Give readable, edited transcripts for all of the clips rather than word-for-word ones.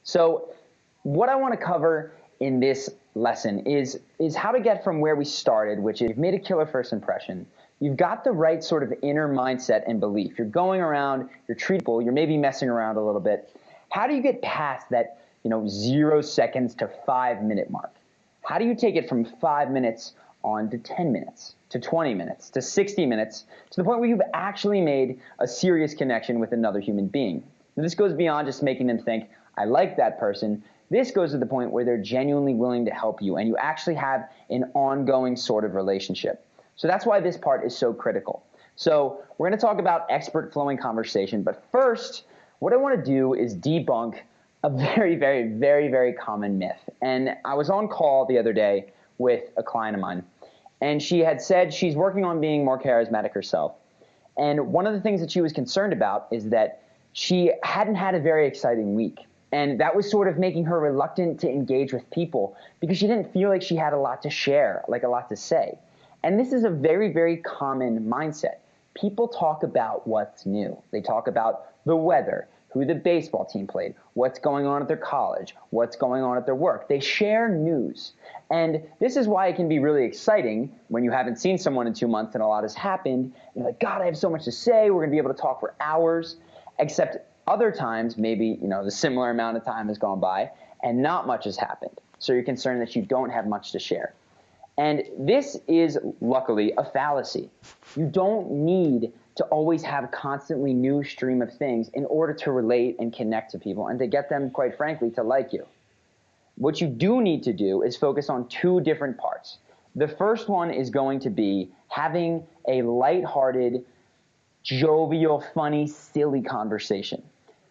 So what I want to cover in this lesson is how to get from where we started, which is you've made a killer first impression. You've got the right sort of inner mindset and belief. You're going around, you're treating people, you're maybe messing around a little bit. How do you get past that 0 seconds to 5 minute mark? How do you take it from 5 minutes on to 10 minutes, to 20 minutes, to 60 minutes, to the point where you've actually made a serious connection with another human being? And this goes beyond just making them think, I like that person. This goes to the point where they're genuinely willing to help you and you actually have an ongoing sort of relationship. So that's why this part is so critical. So we're going to talk about expert flowing conversation, but first, what I want to do is debunk a very, very, very, very common myth. And I was on call the other day with a client of mine, and she had said she's working on being more charismatic herself. And one of the things that she was concerned about is that she hadn't had a very exciting week. And that was sort of making her reluctant to engage with people because she didn't feel like she had a lot to share, like a lot to say. And this is a very, very common mindset. People talk about what's new. They talk about the weather, who the baseball team played, what's going on at their college, what's going on at their work. They share news. And this is why it can be really exciting when you haven't seen someone in 2 months and a lot has happened. You're like, God, I have so much to say. We're going to be able to talk for hours. Except other times, maybe the similar amount of time has gone by and not much has happened. So you're concerned that you don't have much to share. And this is, luckily, a fallacy. You don't need to always have a constantly new stream of things in order to relate and connect to people and to get them, quite frankly, to like you. What you do need to do is focus on two different parts. The first one is going to be having a lighthearted, jovial, funny, silly conversation.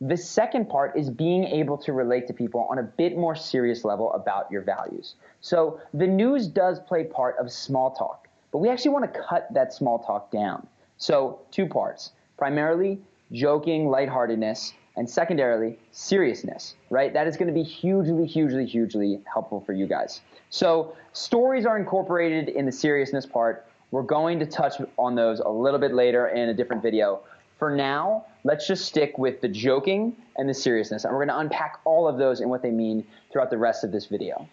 The second part is being able to relate to people on a bit more serious level about your values. So the news does play part of small talk, but we actually want to cut that small talk down. So 2 parts, primarily joking, lightheartedness, and secondarily seriousness, right? That is going to be hugely, hugely, hugely helpful for you guys. So stories are incorporated in the seriousness part. We're going to touch on those a little bit later in a different video. For now, let's just stick with the joking and the seriousness, and we're going to unpack all of those and what they mean throughout the rest of this video.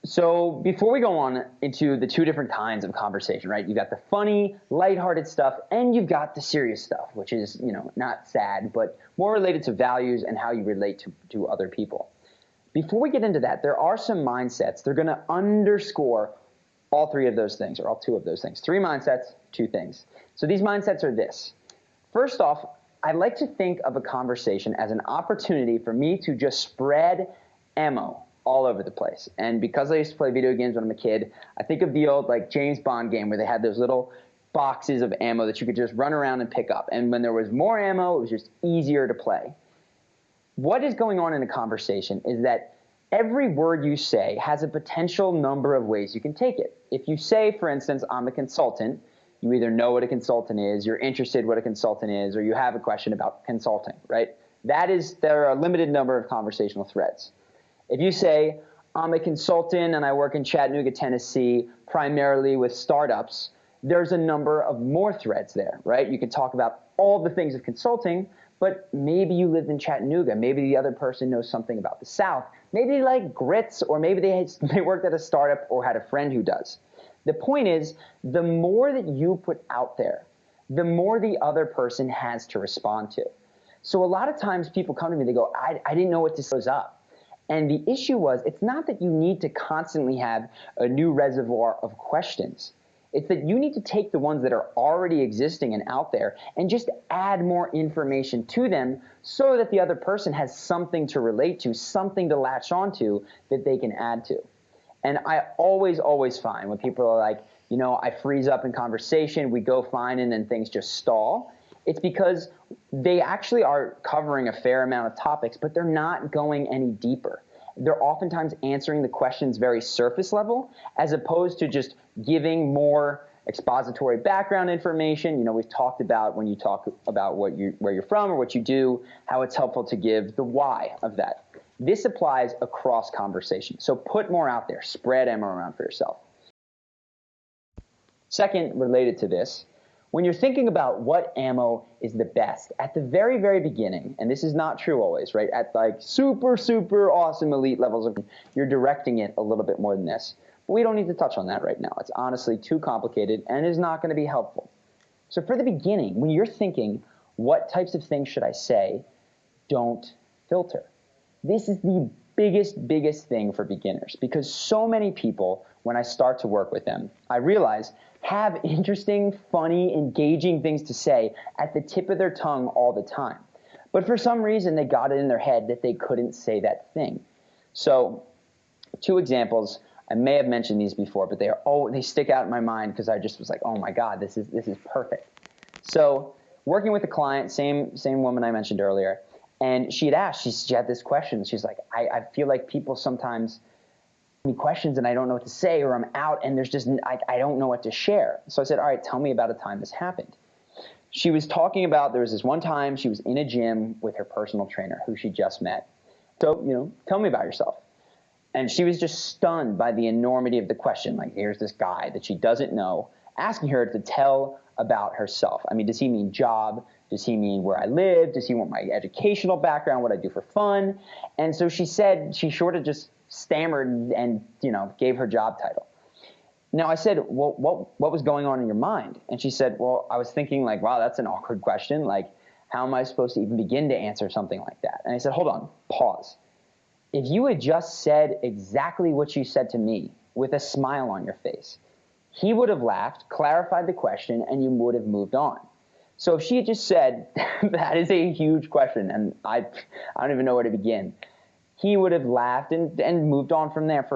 So before we go on into the 2 different kinds of conversation, right? You've got the funny, lighthearted stuff, and you've got the serious stuff, which is, not sad, but more related to values and how you relate to other people. Before we get into that, there are some mindsets. They're going to underscore all 3 of those things, or all 2 of those things. 3 mindsets, 2 things. So these mindsets are this. First off, I like to think of a conversation as an opportunity for me to just spread ammo all over the place. And because I used to play video games when I'm a kid, I think of the old James Bond game where they had those little boxes of ammo that you could just run around and pick up. And when there was more ammo, it was just easier to play. What is going on in a conversation is that every word you say has a potential number of ways you can take it. If you say, for instance, I'm a consultant, you either know what a consultant is, you're interested what a consultant is, or you have a question about consulting, right? There are a limited number of conversational threads. If you say, I'm a consultant and I work in Chattanooga, Tennessee, primarily with startups, there's a number of more threads there, right? You can talk about all the things of consulting, but maybe you lived in Chattanooga. Maybe the other person knows something about the South. Maybe they like grits, or maybe they worked at a startup or had a friend who does. The point is, the more that you put out there, the more the other person has to respond to. So a lot of times people come to me, they go, I didn't know what to say up. And the issue was, it's not that you need to constantly have a new reservoir of questions. It's that you need to take the ones that are already existing and out there and just add more information to them so that the other person has something to relate to, something to latch onto that they can add to. And I always, always find when people are like, I freeze up in conversation, we go fine, and then things just stall. It's because they actually are covering a fair amount of topics, but they're not going any deeper. They're oftentimes answering the questions very surface level, as opposed to just giving more expository background information. We've talked about when you talk about where you're from or what you do, how it's helpful to give the why of that. This applies across conversation. So put more out there. Spread ammo around for yourself. Second, related to this, when you're thinking about what ammo is the best, at the very, very beginning, and this is not true always, right? At like super, super awesome elite levels, you're directing it a little bit more than this. But we don't need to touch on that right now. It's honestly too complicated and is not going to be helpful. So for the beginning, when you're thinking, what types of things should I say, don't filter. This is the biggest thing for beginners, because so many people, when I start to work with them, I realize have interesting, funny, engaging things to say at the tip of their tongue all the time. But for some reason, they got it in their head that they couldn't say that thing. So 2 examples, I may have mentioned these before, but they stick out in my mind because I just was like, oh my God, this is perfect. So working with a client, same woman I mentioned earlier, and she had asked, she had this question. She's like, I feel like people sometimes ask me questions and I don't know what to say, or I'm out and there's just, I don't know what to share. So I said, all right, tell me about a time this happened. She was talking about, there was this one time she was in a gym with her personal trainer who she just met. So, tell me about yourself. And she was just stunned by the enormity of the question. Like, here's this guy that she doesn't know asking her to tell about herself. I mean, does he mean job? Does he mean where I live? Does he want my educational background, what I do for fun? And so she said, she sort of just stammered and, gave her job title. Now I said, well, what was going on in your mind? And she said, well, I was thinking like, wow, that's an awkward question. Like, how am I supposed to even begin to answer something like that? And I said, hold on, pause. If you had just said exactly what you said to me with a smile on your face, he would have laughed, clarified the question, and you would have moved on. So if she had just said, that is a huge question, and I don't even know where to begin, he would have laughed and moved on from there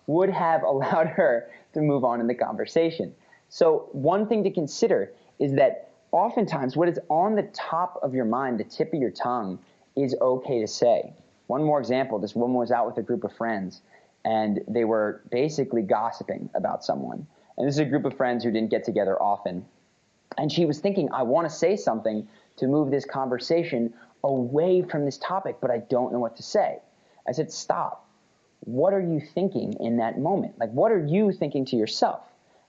would have allowed her to move on in the conversation. So one thing to consider is that oftentimes what is on the top of your mind, the tip of your tongue, is okay to say. One more example, this woman was out with a group of friends, and they were basically gossiping about someone. And this is a group of friends who didn't get together often. And she was thinking, I want to say something to move this conversation away from this topic, but I don't know what to say. I said, stop. What are you thinking in that moment? Like, what are you thinking to yourself?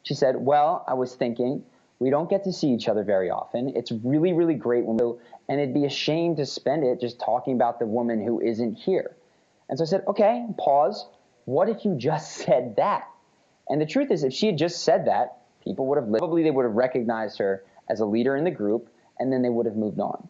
She said, well, I was thinking, we don't get to see each other very often. It's really, really great when we, and it'd be a shame to spend it just talking about the woman who isn't here. And so I said, okay, pause. What if you just said that? And the truth is, if she had just said that, people would have probably, they would have recognized her as a leader in the group, and then they would have moved on.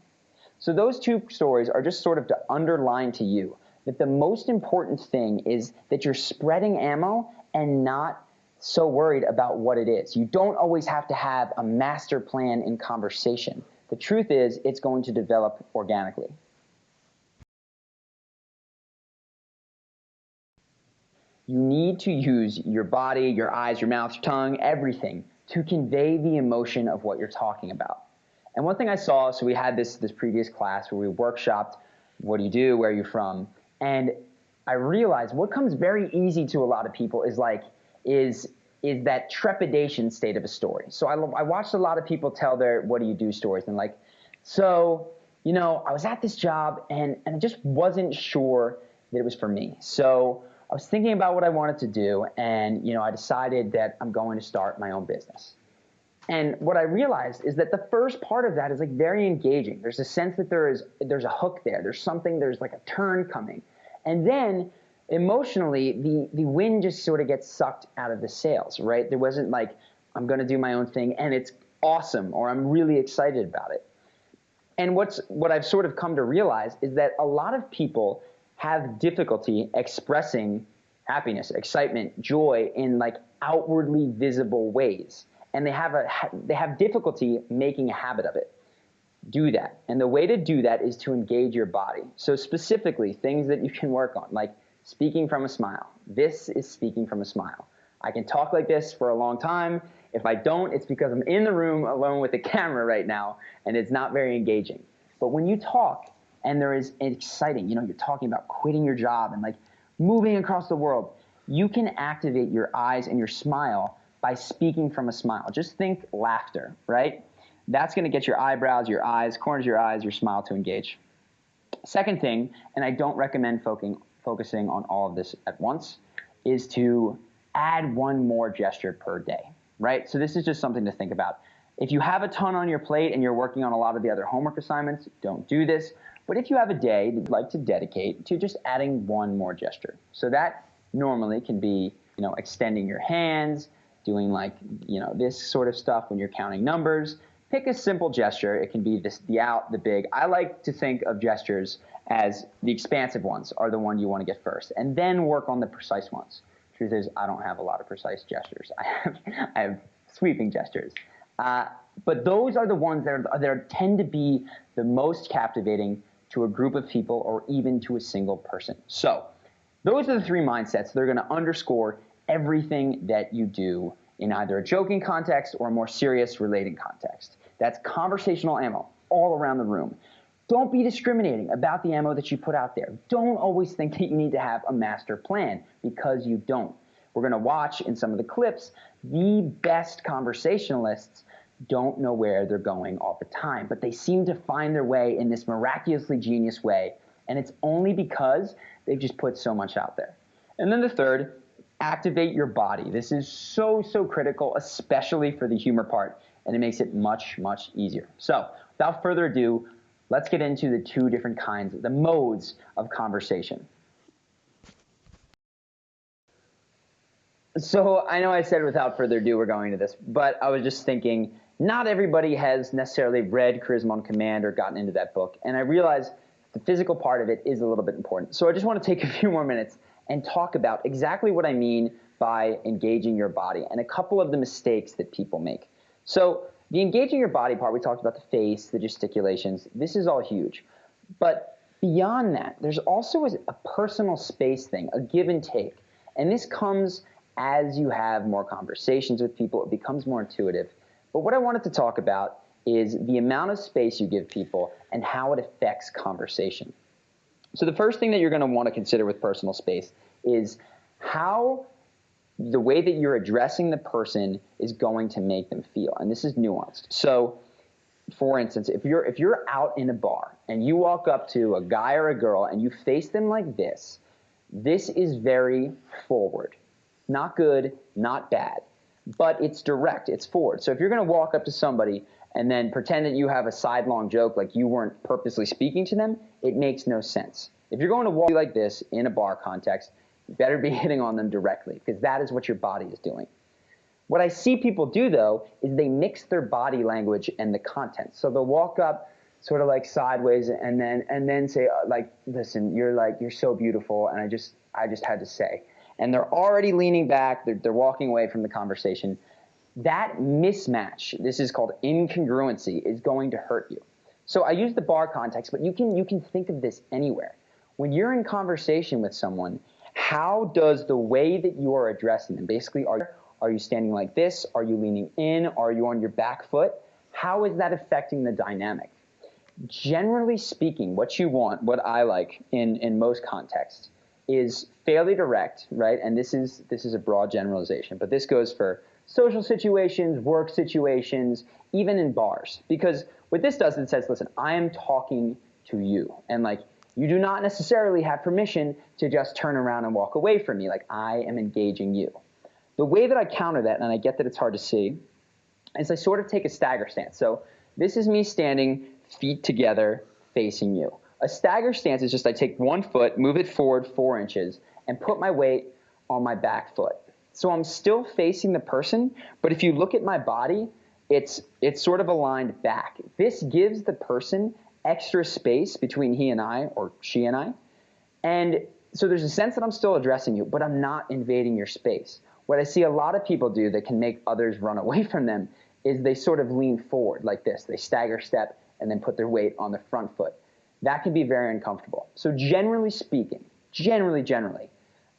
So those 2 stories are just sort of to underline to you that the most important thing is that you're spreading ammo and not so worried about what it is. You don't always have to have a master plan in conversation. The truth is, it's going to develop organically. You need to use your body, your eyes, your mouth, your tongue, everything to convey the emotion of what you're talking about. And one thing I saw, so we had this previous class where we workshopped, what do you do, where are you from? And I realized what comes very easy to a lot of people is that trepidation state of a story. So I watched a lot of people tell their what do you do stories, and like, so, I was at this job and I just wasn't sure that it was for me. So I was thinking about what I wanted to do, and I decided that I'm going to start my own business. And what I realized is that the first part of that is like very engaging. There's a sense that there's a hook there. There's like a turn coming. And then emotionally, the wind just sort of gets sucked out of the sails, right? There wasn't like, I'm going to do my own thing and it's awesome, or I'm really excited about it. And what I've sort of come to realize is that a lot of people have difficulty expressing happiness, excitement, joy in like outwardly visible ways. And they have difficulty making a habit of it. Do that. And the way to do that is to engage your body. So specifically, things that you can work on, like speaking from a smile. This is speaking from a smile. I can talk like this for a long time. If I don't, it's because I'm in the room alone with the camera right now, and it's not very engaging. But when you talk, and there is exciting, you're talking about quitting your job and like moving across the world, you can activate your eyes and your smile by speaking from a smile. Just think laughter, right? That's going to get your eyebrows, your eyes, corners of your eyes, your smile to engage. Second thing, and I don't recommend focusing on all of this at once, is to add one more gesture per day, right? So this is just something to think about. If you have a ton on your plate and you're working on a lot of the other homework assignments, don't do this. But if you have a day that you'd like to dedicate to just adding one more gesture. So that normally can be, extending your hands, doing like, this sort of stuff when you're counting numbers. Pick a simple gesture. It can be this, the out, the big. I like to think of gestures as the expansive ones are the one you want to get first, and then work on the precise ones. Truth is, I don't have a lot of precise gestures. I have sweeping gestures. But those are the ones that tend to be the most captivating to a group of people or even to a single person. So those are the three mindsets that are going to underscore everything that you do in either a joking context or a more serious relating context. That's conversational ammo all around the room. Don't be discriminating about the ammo that you put out there. Don't always think that you need to have a master plan, because you don't. We're going to watch in some of the clips, the best conversationalists don't know where they're going all the time, but they seem to find their way in this miraculously genius way, and it's only because they've just put so much out there. And then the third, activate your body. This is so critical, especially for the humor part, and it makes it much easier. So without further ado, let's get into the two different kinds, the modes of conversation. So I know I said without further ado we're going to this, but I was just thinking not everybody has necessarily read Charisma on Command or gotten into that book, and I realize the physical part of it is a little bit important. So I just want to take a few more minutes and talk about exactly what I mean by engaging your body and a couple of the mistakes that people make. So the engaging your body part, we talked about the face, the gesticulations, this is all huge. But beyond that, there's also a personal space thing, a give and take. And this comes as you have more conversations with people, it becomes more intuitive. But what I wanted to talk about is the amount of space you give people and how it affects conversation. So the first thing that you're going to want to consider with personal space is how the way that you're addressing the person is going to make them feel. And this is nuanced. So for instance, if you're out in a bar and you walk up to a guy or a girl and you face them like this is very forward. Not good, not bad, but it's direct, it's forward. So if you're going to walk up to somebody and then pretend that you have a sidelong joke like you weren't purposely speaking to them, it makes no sense. If you're going to walk like this in a bar context, you better be hitting on them directly, because that is what your body is doing. What I see people do, though, is they mix their body language and the content. So they'll walk up sort of like sideways and then say, like, listen, you're so beautiful, and I just had to say. And they're already leaning back, they're walking away from the conversation. That mismatch, this is called incongruency, is going to hurt you. So I use the bar context, but you can think of this anywhere. When you're in conversation with someone, how does the way that you are addressing them, basically, are you standing like this? Are you leaning in? Are you on your back foot? How is that affecting the dynamic? Generally speaking, what you want, what I like in most contexts, is fairly direct, right? And this is a broad generalization, but this goes for social situations, work situations, even in bars. Because what this does, it says, listen, I am talking to you. And like, you do not necessarily have permission to just turn around and walk away from me. Like, I am engaging you. The way that I counter that, and I get that it's hard to see, is I sort of take a stagger stance. So this is me standing feet together facing you. A stagger stance is just I take one foot, move it forward 4 inches, and put my weight on my back foot. So I'm still facing the person, but if you look at my body, it's sort of aligned back. This gives the person extra space between he and I, or she and I. And so there's a sense that I'm still addressing you, but I'm not invading your space. What I see a lot of people do that can make others run away from them is they sort of lean forward like this. They stagger step and then put their weight on the front foot. That can be very uncomfortable. So generally speaking, generally,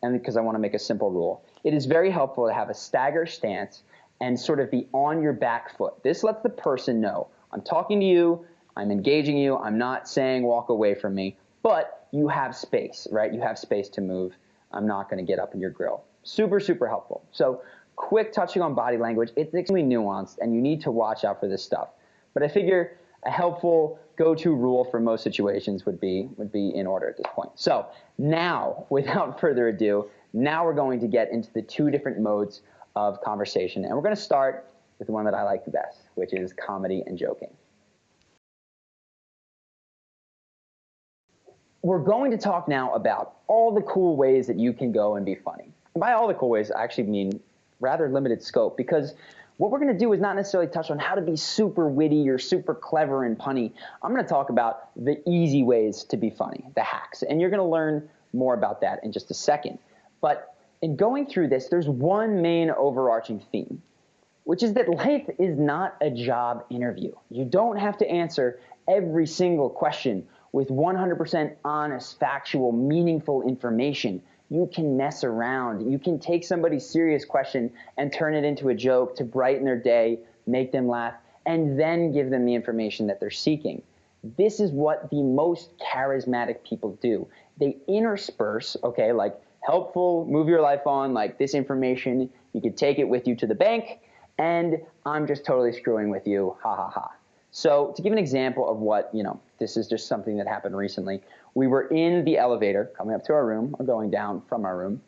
and because I want to make a simple rule, it is very helpful to have a stagger stance and sort of be on your back foot. This lets the person know, I'm talking to you, I'm engaging you, I'm not saying walk away from me, but you have space, right? You have space to move. I'm not going to get up in your grill. Super helpful. So quick touching on body language, it's extremely nuanced, and you need to watch out for this stuff. But I figure a helpful go-to rule for most situations would be in order at this point. So now, without further ado, now we're going to get into the 2 different modes of conversation, and we're going to start with the one that I like the best. which is comedy and joking. We're going to talk now about all the cool ways that you can go and be funny. And by all the cool ways, I actually mean rather limited scope, because what we're going to do is not necessarily touch on how to be super witty or super clever and punny. I'm going to talk about the easy ways to be funny, the hacks. And you're going to learn more about that in just a second. But in going through this, there's one main overarching theme, which is that life is not a job interview. You don't have to answer every single question with 100% honest, factual, meaningful information. You can mess around. You can take somebody's serious question and turn it into a joke to brighten their day, make them laugh, and then give them the information that they're seeking. This is what the most charismatic people do. They intersperse, okay, like helpful, move your life on, like this information, you could take it with you to the bank, and I'm just totally screwing with you, ha ha ha. So to give an example of what, this is just something that happened recently. We were in the elevator coming up to our room or going down from our room,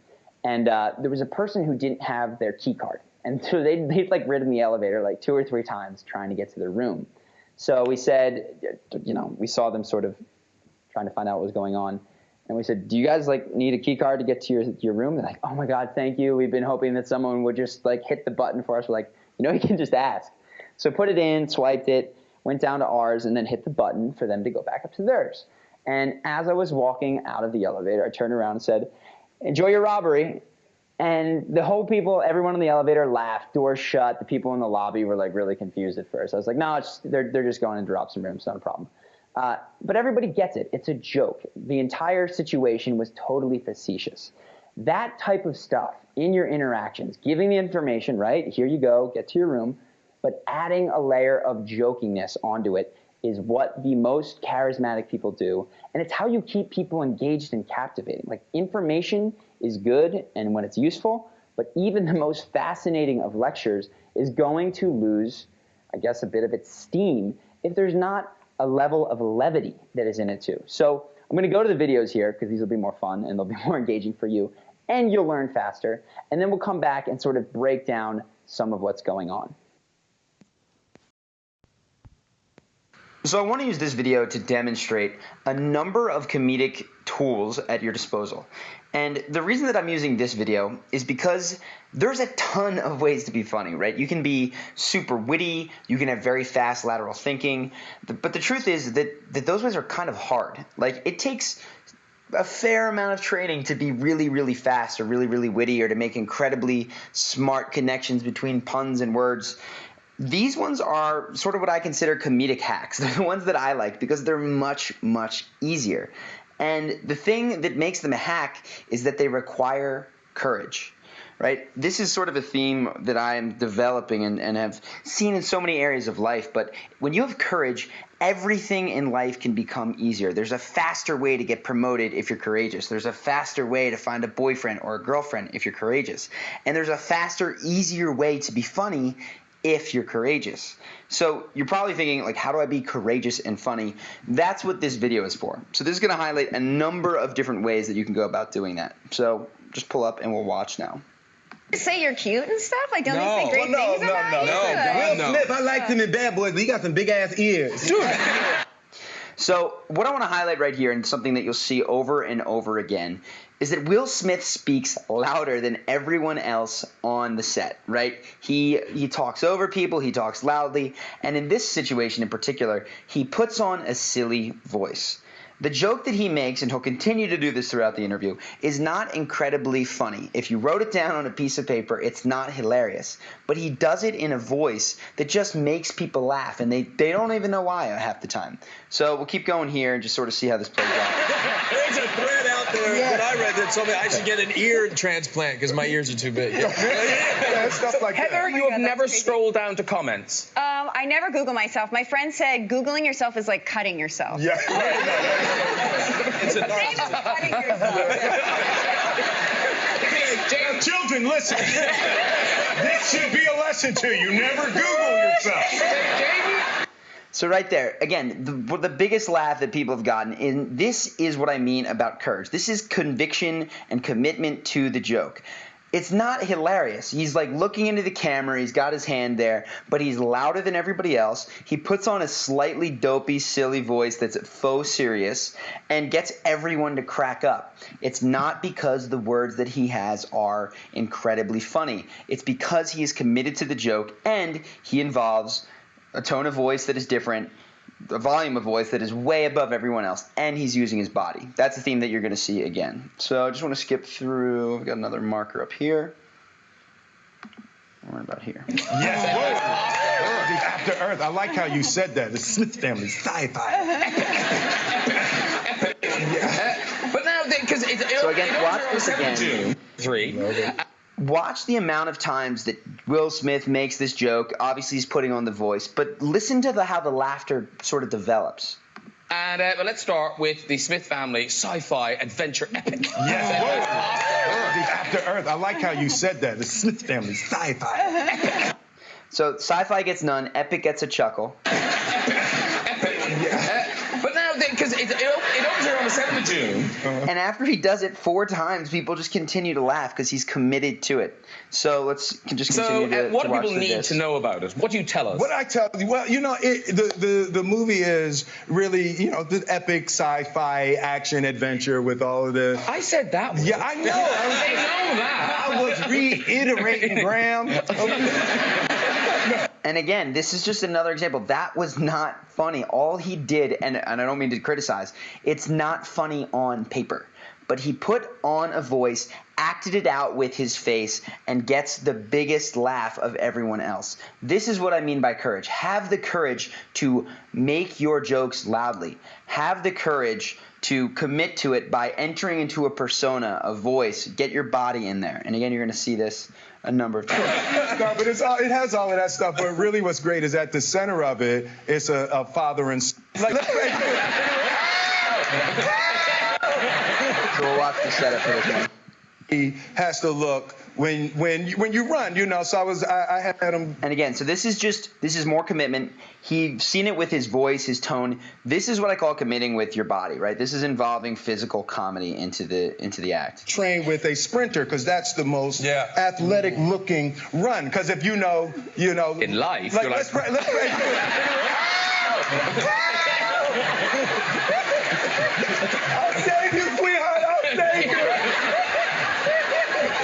and there was a person who didn't have their key card. And so they'd like ridden the elevator like 2 or 3 times trying to get to their room. So we said, we saw them sort of trying to find out what was going on. And we said, do you guys like need a key card to get to your room? They're like, oh my God, thank you. We've been hoping that someone would just like hit the button for us. We're like, you can just ask. So put it in, swiped it, went down to ours, and then hit the button for them to go back up to theirs. And as I was walking out of the elevator, I turned around and said, enjoy your robbery. And the whole everyone in the elevator laughed, doors shut. The people in the lobby were like really confused at first. I was like, no, they're just going to drop some rooms, it's not a problem. But everybody gets it. It's a joke. The entire situation was totally facetious. That type of stuff in your interactions, giving the information, right? Here you go, get to your room, but adding a layer of jokiness onto it is what the most charismatic people do. And it's how you keep people engaged and captivating. Like, information is good and when it's useful, but even the most fascinating of lectures is going to lose, I guess, a bit of its steam if there's not a level of levity that is in it too. So I'm going to go to the videos here because these will be more fun and they'll be more engaging for you, and you'll learn faster. And then we'll come back and sort of break down some of what's going on. So I want to use this video to demonstrate a number of comedic tools at your disposal. And the reason that I'm using this video is because there's a ton of ways to be funny, right? You can be super witty, you can have very fast lateral thinking, but the truth is that those ways are kind of hard. Like, it takes a fair amount of training to be really, really fast or really, really witty, or to make incredibly smart connections between puns and words. These ones are sort of what I consider comedic hacks. They're the ones that I like because they're much, much easier. And the thing that makes them a hack is that they require courage, right? This is sort of a theme that I'm developing and have seen in so many areas of life. But when you have courage, everything in life can become easier. There's a faster way to get promoted if you're courageous. There's a faster way to find a boyfriend or a girlfriend if you're courageous. And there's a faster, easier way to be funny if you're courageous. So you're probably thinking, like, how do I be courageous and funny? That's what this video is for. So this is going to highlight a number of different ways that you can go about doing that. So just pull up and we'll watch now. Say you're cute and stuff? Like, don't they say great things about you? Will Smith, I liked him in Bad Boys, but he got some big-ass ears. Dude. So what I want to highlight right here, and something that you'll see over and over again, is that Will Smith speaks louder than everyone else on the set, right? He talks over people, he talks loudly, and in this situation in particular, he puts on a silly voice. The joke that he makes, and he'll continue to do this throughout the interview, is not incredibly funny. If you wrote it down on a piece of paper, it's not hilarious. But he does it in a voice that just makes people laugh, and they don't even know why half the time. So we'll keep going here and just sort of see how this plays out. There's a thread out there that I read that told me I should get an ear transplant because my ears are too big. Yeah, stuff like Heather, that. you have never scrolled down to comments. I never Google myself. My friend said Googling yourself is like cutting yourself. Yeah. It's a Same as cutting yourself. Children, listen. This should be a lesson to you. Never Google yourself. So right there, again, the biggest laugh that people have gotten, and this is what I mean about courage. This is conviction and commitment to the joke. It's not hilarious. He's like looking into the camera. He's got his hand there, but he's louder than everybody else. He puts on a slightly dopey, silly voice that's faux serious and gets everyone to crack up. It's not because the words that he has are incredibly funny. It's because he is committed to the joke and he involves a tone of voice that is different, a volume of voice that is way above everyone else, and he's using his body. That's the theme that you're going to see again. So I just want to skip through. We've got another marker up here. What about here? Yes, the After Earth. I like how you said that. The Smith family, sci-fi. But now, because So again, watch this again. June 3. Watch the amount of times that Will Smith makes this joke. Obviously, he's putting on the voice, but listen to how the laughter sort of develops. And well, let's start with the Smith family sci-fi adventure epic. Yes, the After Earth. I like how you said that. The Smith family, sci-fi. So sci-fi gets none. Epic gets a chuckle. But now, because it opens here on the 7th of June. And after he does it 4 times, people just continue to laugh because he's committed to it. So let's just continue to what do watch people need to know about it? What do you tell us? What I tell you, well, you know, the movie is really, you know, the epic sci-fi action adventure with all of the. I said that one. Yeah, I know. They know that. I was reiterating, Graham. And again, this is just another example. That was not funny. All he did, and I don't mean to criticize, it's not funny on paper. But he put on a voice, acted it out with his face, and gets the biggest laugh of everyone else. This is what I mean by courage. Have the courage to make your jokes loudly. Have the courage to commit to it by entering into a persona, a voice. Get your body in there. And again, you're going to see this a number of times. No, but it has all of that stuff. But really, what's great is at the center of it, it's a father and son. Like, So we'll watch the setup for this one. he has to look when you run, you know. So I had him. And again, so this is more commitment. He's seen it with his voice, his tone. This is what I call committing with your body, right? This is involving physical comedy into the act. Train with a sprinter because that's the most athletic looking run. Because if you know. In life, like, you're let's like. pray. I'll save you, sweetheart. I'll save you.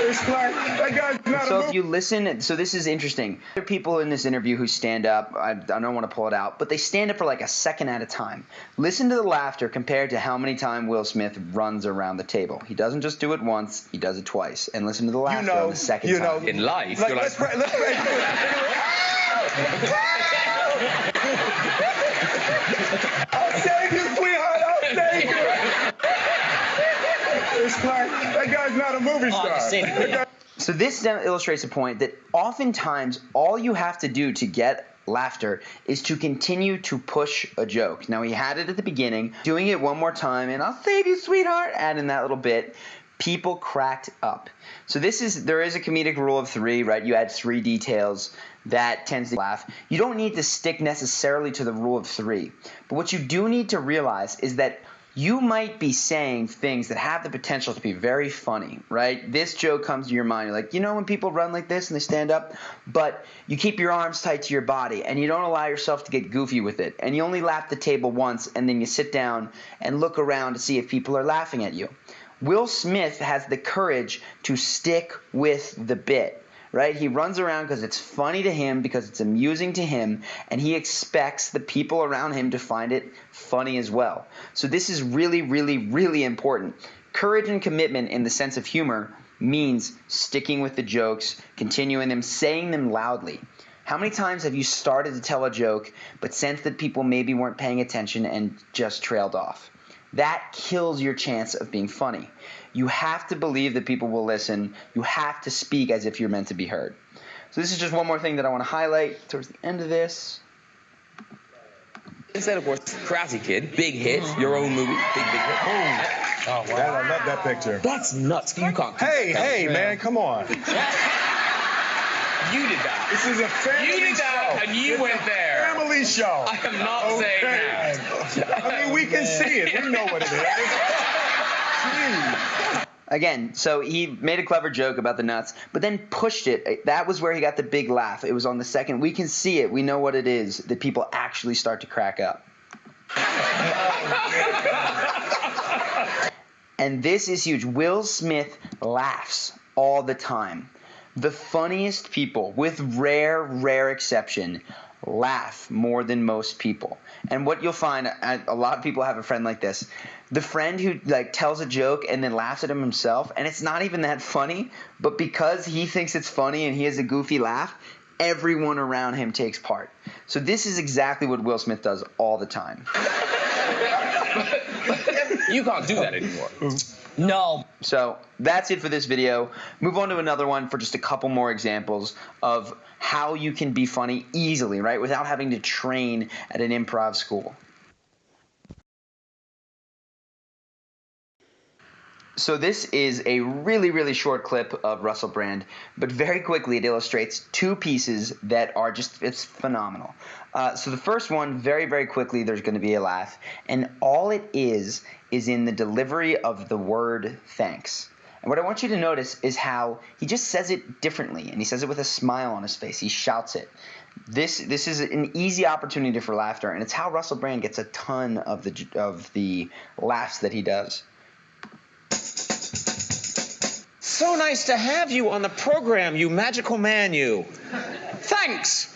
It's like, that guy's not So a if you listen, so this is interesting. There are people in this interview who stand up. I don't want to pull it out, but they stand up for like a second at a time. Listen to the laughter compared to how many times Will Smith runs around the table. He doesn't just do it once; he does it twice. And listen to the laughter on the second time. In life, like, you're let's like. pray. I'll save you, sweetheart. I'll save you. It's like, that guy's not a movie star. So this illustrates a point that oftentimes all you have to do to get laughter is to continue to push a joke. Now, he had it at the beginning, doing it one more time, and I'll save you, sweetheart, adding that little bit. People cracked up. So there is a comedic rule of 3, right? You add 3 details. That tends to laugh. You don't need to stick necessarily to the rule of 3. But what you do need to realize is that you might be saying things that have the potential to be very funny, right? This joke comes to your mind. You're like, you know when people run like this and they stand up? But you keep your arms tight to your body and you don't allow yourself to get goofy with it. And you only lap the table once and then you sit down and look around to see if people are laughing at you. Will Smith has the courage to stick with the bit. Right? He runs around because it's funny to him, because it's amusing to him, and he expects the people around him to find it funny as well. So this is really, really, really important. Courage and commitment in the sense of humor means sticking with the jokes, continuing them, saying them loudly. How many times have you started to tell a joke but sensed that people maybe weren't paying attention and just trailed off? That kills your chance of being funny. You have to believe that people will listen. You have to speak as if you're meant to be heard. So this is just one more thing that I want to highlight towards the end of this. Instead, of course, Karate Kid, big hit, your own movie, big hit. Oh, wow. I love that picture. That's nuts. You can't. Hey, man, come on. You did that. This is a family show. You did that, and you went there. Family show. I am not saying that. I mean, we can see it. We know what it is. Jeez. Again, so he made a clever joke about the nuts, but then pushed it. That was where he got the big laugh. It was on the second. We can see it. We know what it is. That people actually start to crack up. And this is huge. Will Smith laughs all the time. The funniest people, with rare exception, laugh more than most people. And what you'll find, a lot of people have a friend like this. The friend who like tells a joke and then laughs at him himself, and it's not even that funny, but because he thinks it's funny and he has a goofy laugh, everyone around him takes part. So this is exactly what Will Smith does all the time. You can't do that anymore. No. So that's it for this video. Move on to another one for just a couple more examples of how you can be funny easily, right, without having to train at an improv school. So this is a really short clip of Russell Brand, but very quickly it illustrates two pieces that are just, it's phenomenal. So the first one, very quickly, there's going to be a laugh, and all it is in the delivery of the word thanks. And what I want you to notice is how he just says it differently, and he says it with a smile on his face. He shouts it. This is an easy opportunity for laughter, and it's how Russell Brand gets a ton of the laughs that he does. So nice to have you on the program, you magical man, you. Thanks.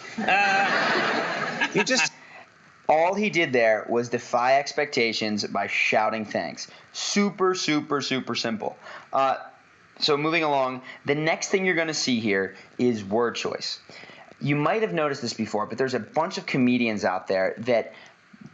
You just... All he did there was defy expectations by shouting thanks. Super simple. So moving along, the next thing you're going to see here is word choice. You might have noticed this before, but there's a bunch of comedians out there that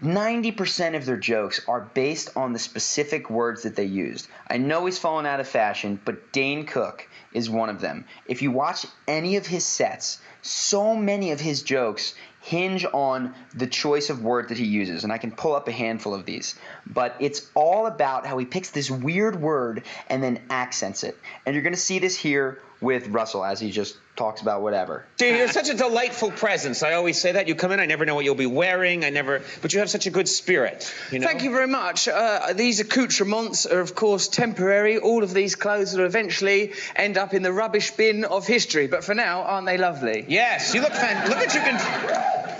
90% of their jokes are based on the specific words that they used. I know he's fallen out of fashion, but Dane Cook is one of them. If you watch any of his sets, so many of his jokes hinge on the choice of word that he uses, and I can pull up a handful of these. But it's all about how he picks this weird word and then accents it. And you're going to see this here with Russell as he just talks about whatever. Dude, you're such a delightful presence. I always say that. You come in, I never know what you'll be wearing. But you have such a good spirit. You know? Thank you very much. These accoutrements are, of course, temporary. All of these clothes will eventually end up in the rubbish bin of history. But for now, aren't they lovely? Yes, you look fantastic.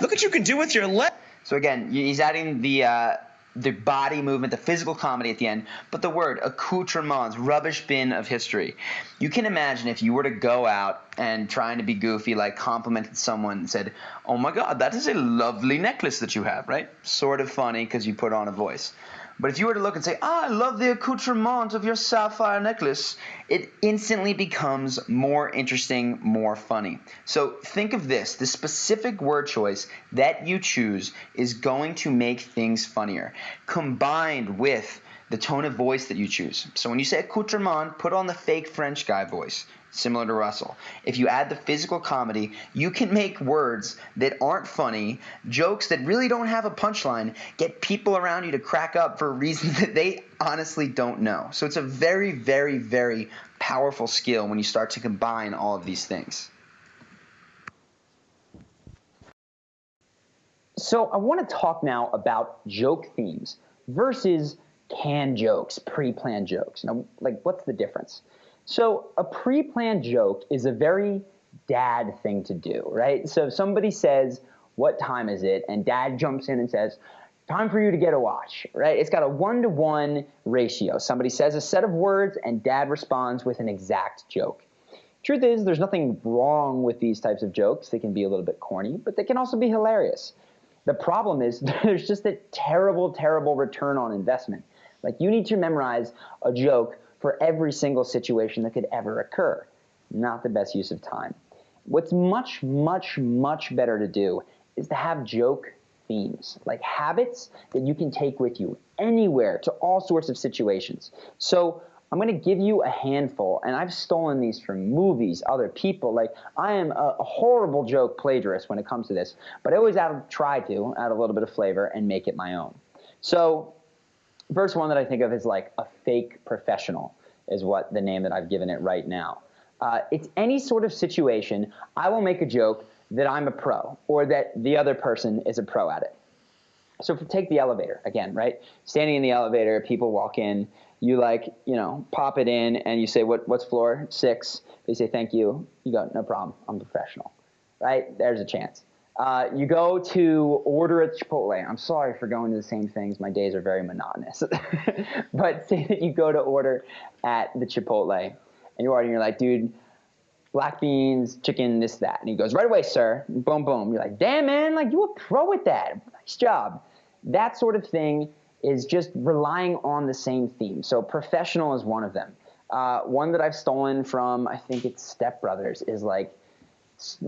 Look what you can do with your leg. So again, he's adding the body movement, the physical comedy at the end, but the word accoutrements, rubbish bin of history. You can imagine if you were to go out and trying to be goofy, like complimented someone and said, "Oh my God, that is a lovely necklace that you have," right? Sort of funny because you put on a voice. But if you were to look and say, "Ah, I love the accoutrement of your sapphire necklace," it instantly becomes more interesting, more funny. So think of this. The specific word choice that you choose is going to make things funnier, combined with the tone of voice that you choose. So when you say accoutrement, put on the fake French guy voice, similar to Russell. If you add the physical comedy, you can make words that aren't funny, jokes that really don't have a punchline, get people around you to crack up for reasons that they honestly don't know. So it's a very powerful skill when you start to combine all of these things. So I want to talk now about joke themes versus canned jokes, pre-planned jokes. Now, like, what's the difference? So a pre-planned joke is a very dad thing to do, right? So if somebody says, "What time is it?" and dad jumps in and says, "Time for you to get a watch," right? It's got a 1-to-1 ratio. Somebody says a set of words and dad responds with an exact joke. Truth is, there's nothing wrong with these types of jokes. They can be a little bit corny, but they can also be hilarious. The problem is there's just a terrible return on investment. Like, you need to memorize a joke for every single situation that could ever occur. Not the best use of time. What's much better to do is to have joke themes, like habits that you can take with you anywhere to all sorts of situations. So I'm going to give you a handful, and I've stolen these from movies, other people. Like, I am a horrible joke plagiarist when it comes to this, but I always try to add a little bit of flavor and make it my own. So first one that I think of is like a fake professional is what the name that I've given it right now. It's any sort of situation. I will make a joke that I'm a pro or that the other person is a pro at it. So take the elevator again, right? Standing in the elevator, people walk in, You like, you know, pop it in and you say, what's floor? 6. They say, thank you. You go, no problem. I'm professional, right? There's a chance. You go to order at Chipotle. I'm sorry for going to the same things. My days are very monotonous. But say that you go to order at the Chipotle and you're ordering, you're like, dude, black beans, chicken, this, that. And he goes, right away, sir. Boom, boom. You're like, damn, man, like you a pro at that. Nice job. That sort of thing is just relying on the same theme. So professional is one of them. One that I've stolen from, I think it's Step Brothers, is like,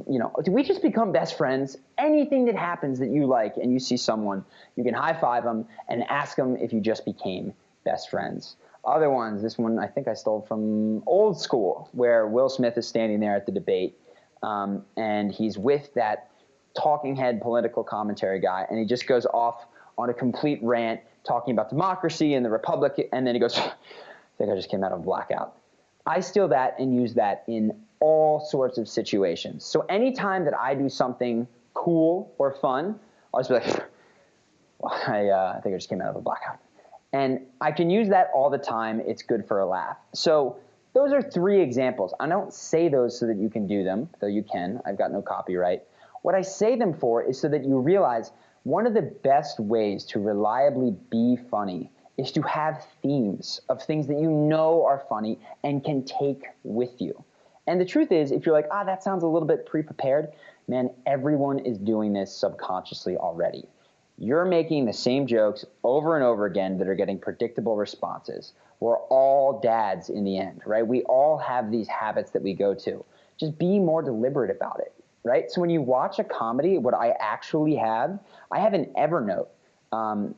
you know, do we just become best friends? Anything that happens that you like and you see someone, you can high five them and ask them if you just became best friends. Other ones, this one I think I stole from Old School, where Will Smith is standing there at the debate, and he's with that talking head political commentary guy, and he just goes off on a complete rant talking about democracy and the republic, and then he goes, I think I just came out of a blackout. I steal that and use that in all sorts of situations. So anytime that I do something cool or fun, I'll just be like, well, I think I just came out of a blackout. And I can use that all the time. It's good for a laugh. So those are 3 examples. I don't say those so that you can do them, though you can. I've got no copyright. What I say them for is so that you realize one of the best ways to reliably be funny is to have themes of things that you know are funny and can take with you. And the truth is, if you're like, that sounds a little bit pre-prepared, man, everyone is doing this subconsciously already. You're making the same jokes over and over again that are getting predictable responses. We're all dads in the end, right? We all have these habits that we go to. Just be more deliberate about it, right? So when you watch a comedy, what I actually have, I have an Evernote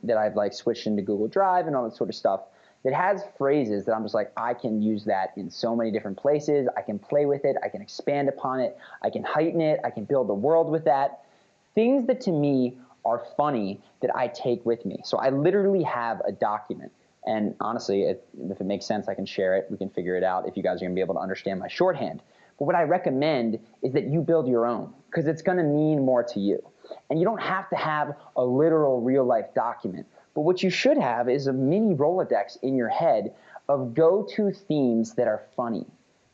that I've like switched into Google Drive and all that sort of stuff that has phrases that I'm just like, I can use that in so many different places. I can play with it. I can expand upon it. I can heighten it. I can build a world with that. Things that to me are funny that I take with me. So I literally have a document. And honestly, if it makes sense, I can share it. We can figure it out if you guys are going to be able to understand my shorthand. But what I recommend is that you build your own, because it's going to mean more to you. And you don't have to have a literal real-life document. But what you should have is a mini Rolodex in your head of go-to themes that are funny,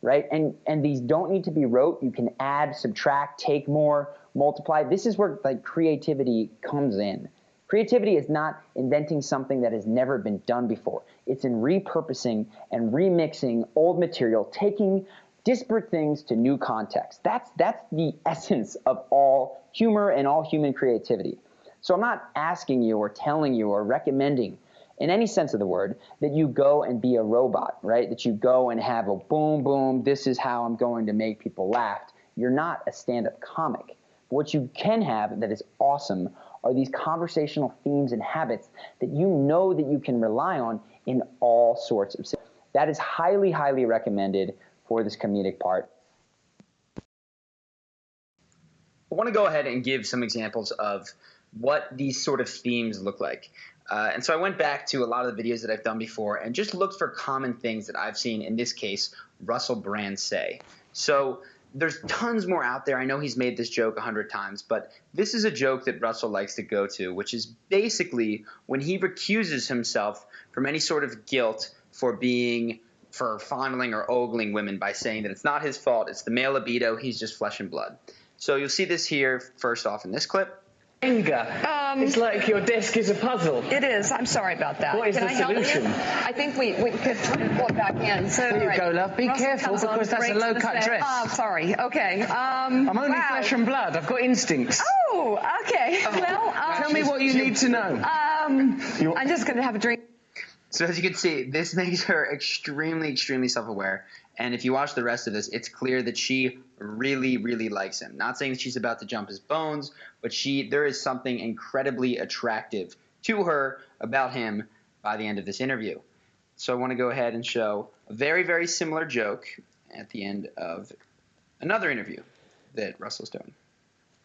right? And these don't need to be rote. You can add, subtract, take more, multiply. This is where like creativity comes in. Creativity is not inventing something that has never been done before. It's in repurposing and remixing old material, taking disparate things to new contexts. That's the essence of all humor and all human creativity. So I'm not asking you or telling you or recommending in any sense of the word that you go and be a robot, right? That you go and have a boom, boom, this is how I'm going to make people laugh. You're not a stand-up comic. What you can have that is awesome are these conversational themes and habits that you know that you can rely on in all sorts of situations. That is highly, highly recommended for this comedic part. I want to go ahead and give some examples of what these sort of themes look like. And so I went back to a lot of the videos that I've done before and just looked for common things that I've seen, in this case, Russell Brand say. So there's tons more out there. I know he's made this joke 100 times, but this is a joke that Russell likes to go to, which is basically when he recuses himself from any sort of guilt for fondling or ogling women by saying that it's not his fault, it's the male libido, he's just flesh and blood. So you'll see this here first off in this clip. Anger. It's like your desk is a puzzle. It is. I'm sorry about that. What is the solution? I think we could pull it back in. So, there you go, love. Be careful because that's a low-cut dress. Oh, sorry. Okay. I'm only flesh and blood. I've got instincts. Oh, okay. Well, tell me what you need to know. I'm just going to have a drink. So as you can see, this makes her extremely, extremely self-aware. And if you watch the rest of this, it's clear that she really, really likes him. Not saying that she's about to jump his bones, but there is something incredibly attractive to her about him by the end of this interview. So I want to go ahead and show a very, very similar joke at the end of another interview that Russell's doing.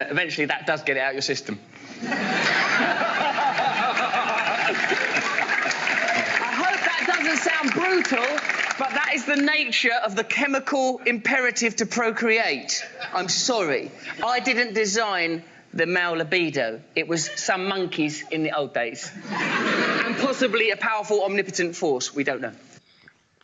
Eventually, that does get it out of your system. I hope that doesn't sound brutal, but that is the nature of the chemical imperative to procreate. I'm sorry. I didn't design the male libido. It was some monkeys in the old days. And possibly a powerful, omnipotent force. We don't know.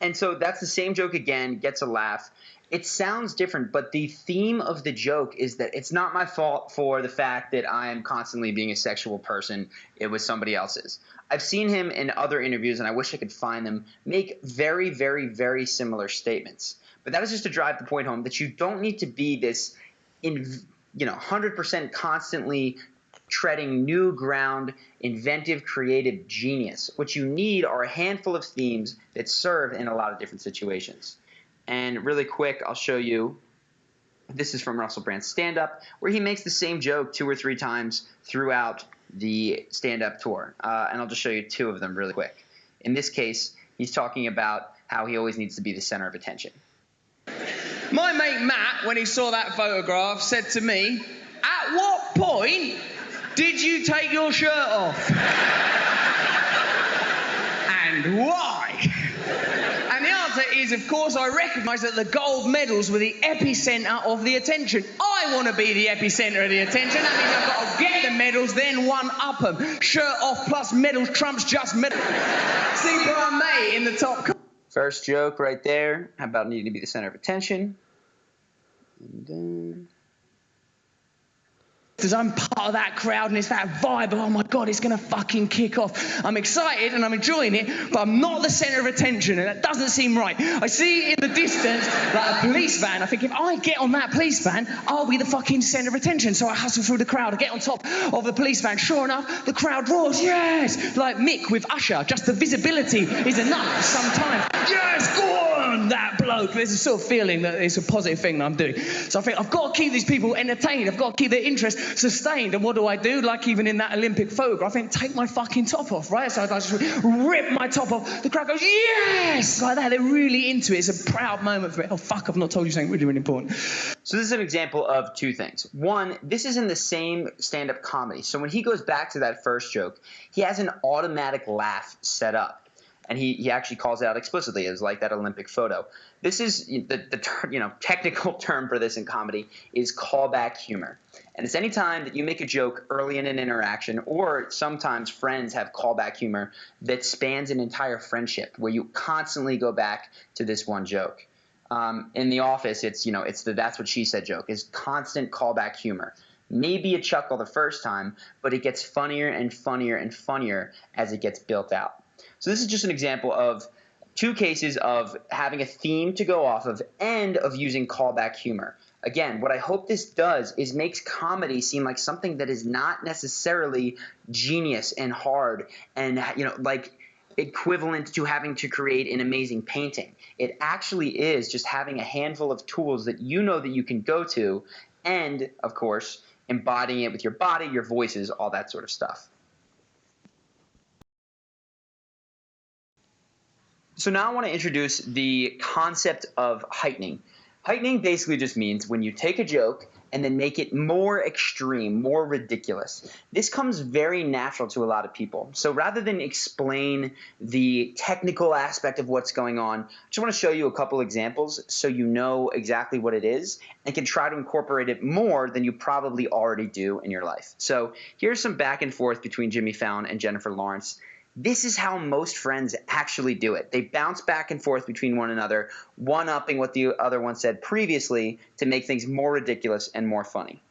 And so that's the same joke again, gets a laugh. It sounds different, but the theme of the joke is that it's not my fault for the fact that I am constantly being a sexual person. It was somebody else's. I've seen him in other interviews, and I wish I could find them, make very, very, very similar statements. But that is just to drive the point home that you don't need to be this, 100% constantly treading new ground, inventive, creative genius. What you need are a handful of themes that serve in a lot of different situations. And really quick, I'll show you. This is from Russell Brand's stand-up, where he makes the same joke 2 or 3 times throughout the stand-up tour. And I'll just show you 2 of them really quick. In this case, he's talking about how he always needs to be the center of attention. My mate Matt, when he saw that photograph, said to me, "At what point did you take your shirt off? And why?" And the answer is, of course, I recognise that the gold medals were the epicentre of the attention. I want to be the epicentre of the attention. That means I've got to get the medals, then one-up them. Shirt off plus medals trumps just medals. See Brian May in the top. First joke right there about needing to be the center of attention. And then... because I'm part of that crowd and it's that vibe of, oh my God, it's going to fucking kick off. I'm excited and I'm enjoying it, but I'm not the centre of attention, and that doesn't seem right. I see in the distance like a police van. I think if I get on that police van, I'll be the fucking centre of attention. So I hustle through the crowd. I get on top of the police van. Sure enough, the crowd roars, yes! Like Mick with Usher. Just the visibility is enough sometimes. Yes, go on, that bloke. There's a sort of feeling that it's a positive thing that I'm doing. So I think I've got to keep these people entertained. I've got to keep their interest sustained. And what do? Like even in that Olympic photograph, I think, take my fucking top off, right? So I just rip my top off. The crowd goes, yes! Like that. They're really into it. It's a proud moment for me. Oh, fuck, I've not told you something really, really important. So this is an example of 2 things. One, this is in the same stand-up comedy. So when he goes back to that first joke, he has an automatic laugh set up. And he actually calls it out explicitly as like that Olympic photo. This is the technical term for this in comedy is callback humor. And it's any time that you make a joke early in an interaction, or sometimes friends have callback humor that spans an entire friendship where you constantly go back to this one joke. In The Office, it's the "that's what she said" joke is constant callback humor. Maybe a chuckle the first time, but it gets funnier and funnier and funnier as it gets built out. So this is just an example of 2 cases of having a theme to go off of and of using callback humor. Again, what I hope this does is makes comedy seem like something that is not necessarily genius and hard and like equivalent to having to create an amazing painting. It actually is just having a handful of tools that that you can go to, and of course embodying it with your body, your voices, all that sort of stuff. So now I want to introduce the concept of heightening. Heightening basically just means when you take a joke and then make it more extreme, more ridiculous. This comes very natural to a lot of people. So rather than explain the technical aspect of what's going on, I just want to show you a couple examples so you know exactly what it is and can try to incorporate it more than you probably already do in your life. So here's some back and forth between Jimmy Fallon and Jennifer Lawrence. This is how most friends actually do it. They bounce back and forth between one another, one-upping what the other one said previously to make things more ridiculous and more funny.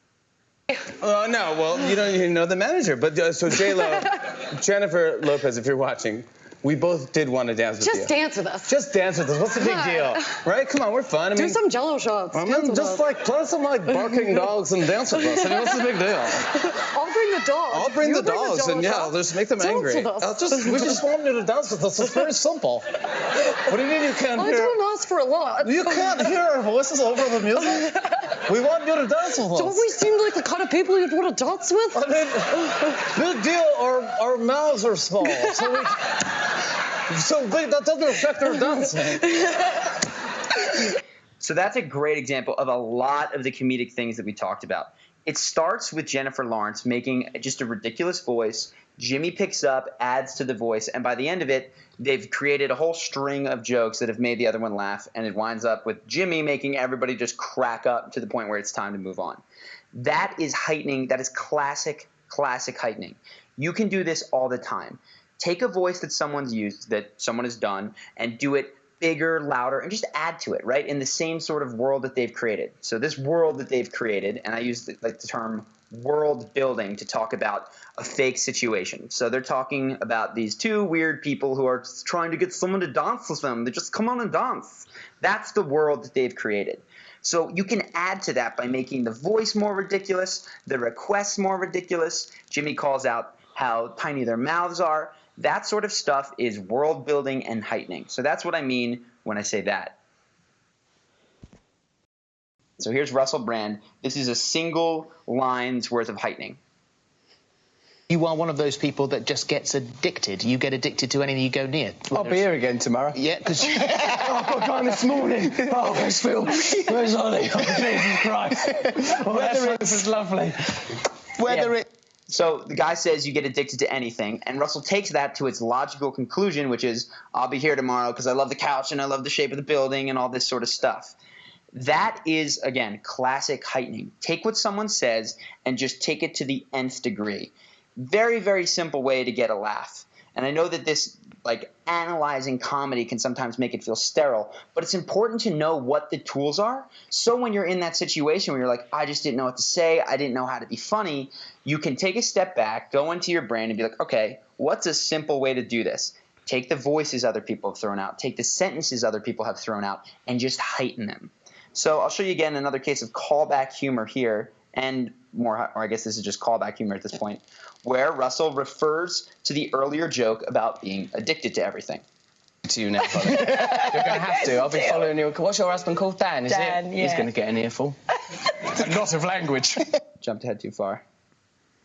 No, well, you don't even know the manager. But so J-Lo, Jennifer Lopez, if you're watching, we both did want to dance with you. Just dance with us. Just dance with us. What's the big deal? Right? Come on, we're fun. I mean, do some Jello shots. I mean, just like play some like barking dogs and dance with us. I mean, what's the big deal? I'll bring the dogs. I'll bring the dogs, and yeah, I'll just make them angry. We just want you to dance with us. It's very simple. What do you mean you can't hear? I don't ask for a lot. You can't hear our voices over the music? We want you to dance with us. Don't we seem like the kind of people you'd want to dance with? I mean, big deal. Our mouths are small, so big that doesn't affect our dancing. So that's a great example of a lot of the comedic things that we talked about. It starts with Jennifer Lawrence making just a ridiculous voice. Jimmy picks up, adds to the voice, and by the end of it, they've created a whole string of jokes that have made the other one laugh, and it winds up with Jimmy making everybody just crack up to the point where it's time to move on. That is heightening. That is classic heightening. You can do this all the time. Take a voice that someone's used, that someone has done, and do it bigger, louder, and just add to it, right? In the same sort of world that they've created. So this world that they've created, and I use the term world building to talk about a fake situation. So they're talking about these two weird people who are trying to get someone to dance with them. They just come on and dance. That's the world that they've created. So you can add to that by making the voice more ridiculous, the requests more ridiculous. Jimmy calls out how tiny their mouths are. That sort of stuff is world building and heightening. So that's what I mean when I say that. So here's Russell Brand. This is a single line's worth of heightening. You are one of those people that just gets addicted. You get addicted to anything you go near. I'll be here again tomorrow. Yeah, because... I got gone this morning. Oh, where's Phil? Where's Ollie? Oh, Jesus Christ. Oh, this is lovely. So the guy says you get addicted to anything, and Russell takes that to its logical conclusion, which is, I'll be here tomorrow because I love the couch and I love the shape of the building and all this sort of stuff. That is, again, classic heightening. Take what someone says and just take it to the nth degree. Very, very simple way to get a laugh. And I know that this, analyzing comedy can sometimes make it feel sterile, but it's important to know what the tools are. So when you're in that situation where you're like, I just didn't know what to say, I didn't know how to be funny, you can take a step back, go into your brain and be like, okay, what's a simple way to do this? Take the voices other people have thrown out, take the sentences other people have thrown out, and just heighten them. So I'll show you again another case of callback humor here, and more, or I guess this is just callback humor at this point, where Russell refers to the earlier joke about being addicted to everything. To you now, Colin. You're going to have to. I'll be following you. What's your husband called? Dan, is Dan, it? yeah. He's going to get an earful. A lot of language. Jumped ahead too far.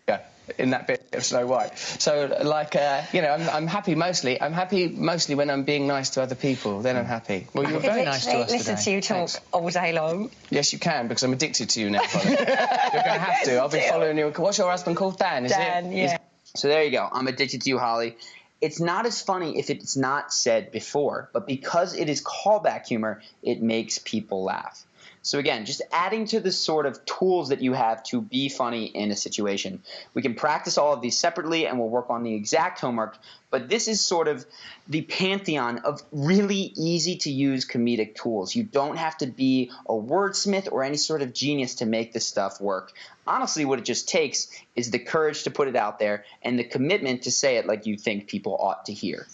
Yeah, in that bit of Snow White. So, I'm happy mostly. I'm happy mostly when I'm being nice to other people. Then I'm happy. Well, you're very nice to us listen today. to you talk all day long. Yes, you can, because I'm addicted to you now, Colin. You're going to have to. I'll be following you. What's your husband called? Dan, is Dan, it? yeah. So there you go. I'm addicted to you, Holly. It's not as funny if it's not said before, but because it is callback humor, it makes people laugh. So again, just adding to the sort of tools that you have to be funny in a situation. We can practice all of these separately and we'll work on the exact homework, but this is sort of the pantheon of really easy to use comedic tools. You don't have to be a wordsmith or any sort of genius to make this stuff work. Honestly, what it just takes is the courage to put it out there and the commitment to say it like you think people ought to hear.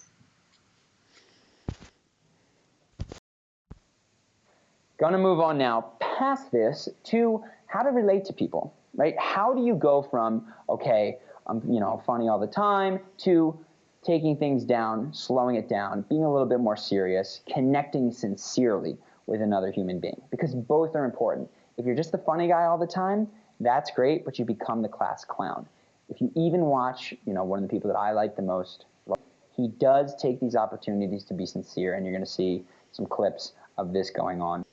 Going to move on now past this to how to relate to people, right? How do you go from, okay, I'm funny all the time, to taking things down, slowing it down, being a little bit more serious, connecting sincerely with another human being? Because both are important. If you're just the funny guy all the time, that's great, but you become the class clown. If you even watch, one of the people that I like the most, he does take these opportunities to be sincere, and you're going to see some clips of this going on.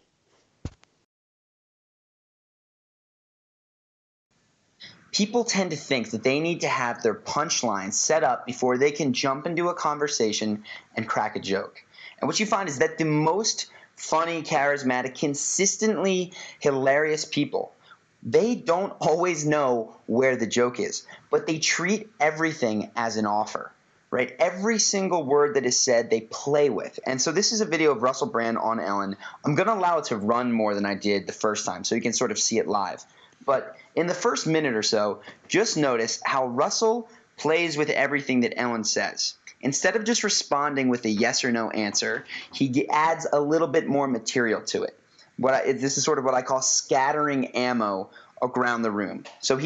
People tend to think that they need to have their punchlines set up before they can jump into a conversation and crack a joke. And what you find is that the most funny, charismatic, consistently hilarious people, they don't always know where the joke is, but they treat everything as an offer, right? Every single word that is said, they play with. And so this is a video of Russell Brand on Ellen. I'm going to allow it to run more than I did the first time so you can sort of see it live. But in the first minute or so, just notice how Russell plays with everything that Ellen says. Instead of just responding with a yes or no answer, he adds a little bit more material to it. This is sort of what I call scattering ammo around the room. So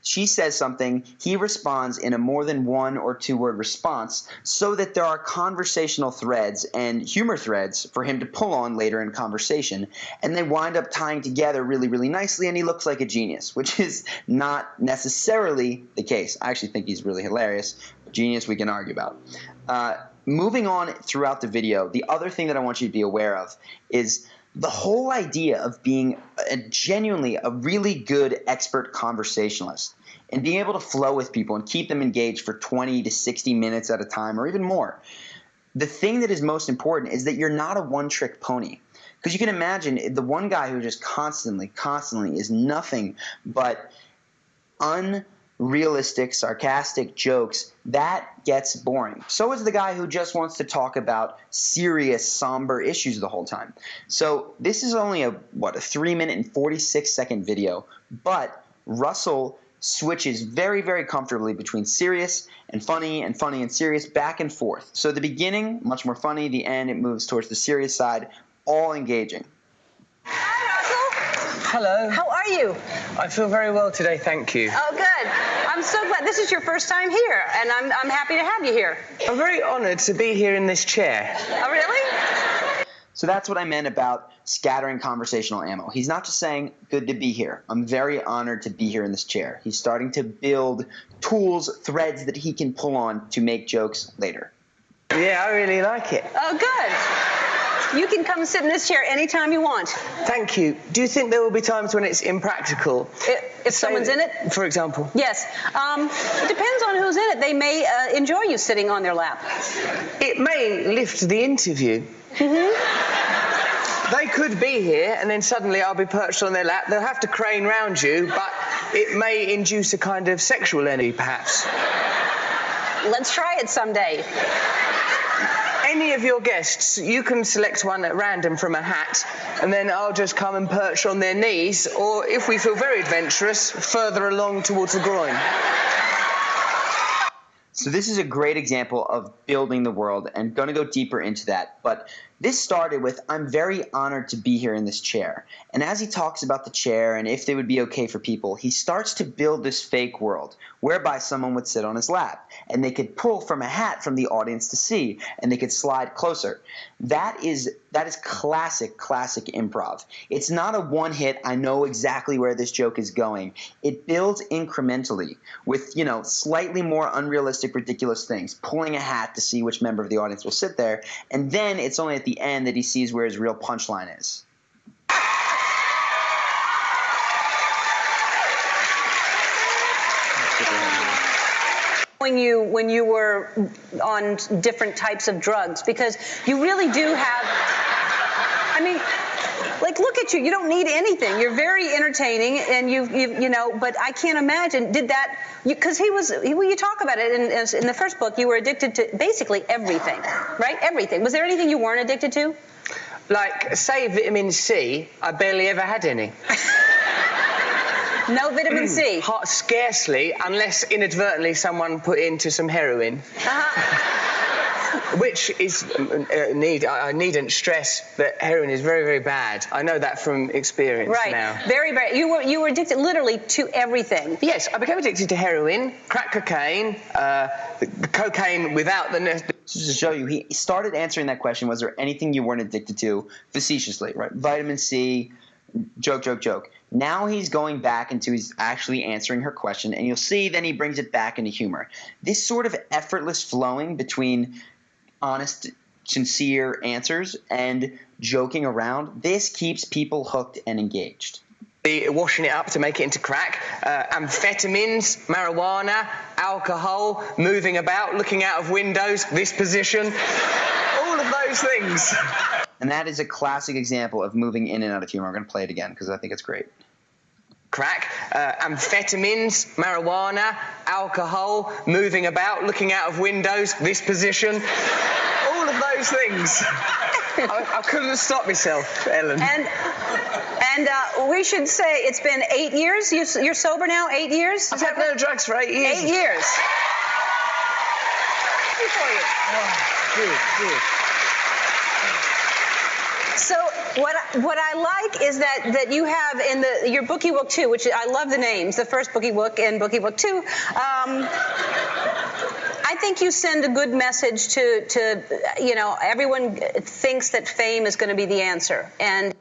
she says something, he responds in a more than 1 or 2 word response so that there are conversational threads and humor threads for him to pull on later in conversation, and they wind up tying together really, really nicely, and he looks like a genius, which is not necessarily the case. I actually think he's really hilarious. Genius we can argue about. Moving on throughout the video, the other thing that I want you to be aware of is the whole idea of being genuinely a really good expert conversationalist and being able to flow with people and keep them engaged for 20 to 60 minutes at a time or even more. The thing that is most important is that you're not a one-trick pony. Because you can imagine the one guy who just constantly is nothing but unrealistic, sarcastic jokes that gets boring. So is the guy who just wants to talk about serious, somber issues the whole time. So this is only a 3-minute and 46-second video, but Russell switches very, very comfortably between serious and funny and serious, back and forth. So the beginning, much more funny. The end, it moves towards the serious side, all engaging. Hello. How are you? I feel very well today, thank you. Oh, good. I'm so glad. This is your first time here, and I'm happy to have you here. I'm very honored to be here in this chair. Oh, really? So that's what I meant about scattering conversational ammo. He's not just saying, good to be here. I'm very honored to be here in this chair. He's starting to build tools, threads that he can pull on to make jokes later. Yeah, I really like it. Oh, good. You can come sit in this chair anytime you want. Thank you. Do you think there will be times when it's impractical? If someone's in it? For example? Yes. It depends on who's in it. They may enjoy you sitting on their lap. It may lift the interview. They could be here, and then suddenly I'll be perched on their lap. They'll have to crane round you, but it may induce a kind of sexual energy, perhaps. Let's try it someday. Any of your guests, you can select one at random from a hat, and then I'll just come and perch on their knees, or if we feel very adventurous, further along towards the groin. So this is a great example of building the world, and going to go deeper into that. But this started with, I'm very honored to be here in this chair. And as he talks about the chair and if they would be okay for people, he starts to build this fake world whereby someone would sit on his lap and they could pull from a hat from the audience to see, and they could slide closer. That is classic improv. It's not a one hit, I know exactly where this joke is going. It builds incrementally with, slightly more unrealistic, ridiculous things, pulling a hat to see which member of the audience will sit there, and then it's only at the end that he sees where his real punchline is. When you were on different types of drugs, because you really do have, look at you. You don't need anything. You're very entertaining, and but I can't imagine, did that, because you talk about it in the first book, you were addicted to basically everything, right? Everything. Was there anything you weren't addicted to? Like, say, vitamin C, I barely ever had any. No vitamin C? Scarcely, unless inadvertently someone put into some heroin. Which is, I needn't stress that heroin is very, very bad. I know that from experience now. Right, very, very. You were addicted literally to everything. Yes, I became addicted to heroin, crack cocaine, cocaine without the... Just to show you, he started answering that question, was there anything you weren't addicted to, facetiously, right? Vitamin C, joke. Now he's going back into, he's actually answering her question, and you'll see then he brings it back into humor. This sort of effortless flowing between honest, sincere answers and joking around, this keeps people hooked and engaged. Washing it up to make it into crack, amphetamines, marijuana, alcohol, moving about, looking out of windows, this position, all of those things. And that is a classic example of moving in and out of humor. I'm going to play it again because I think it's great. Crack, amphetamines, marijuana, alcohol, moving about, looking out of windows, this position, all of those things. I couldn't stop myself, Ellen. And we should say it's been 8 years. You're sober now, 8 years? I've had no drugs for 8 years. 8 years. Happy for you. Good. So what I like is that you have in your Bookie Book 2, which I love the names, the first Bookie Book and Bookie Book 2. I think you send a good message to everyone thinks that fame is going to be the answer. And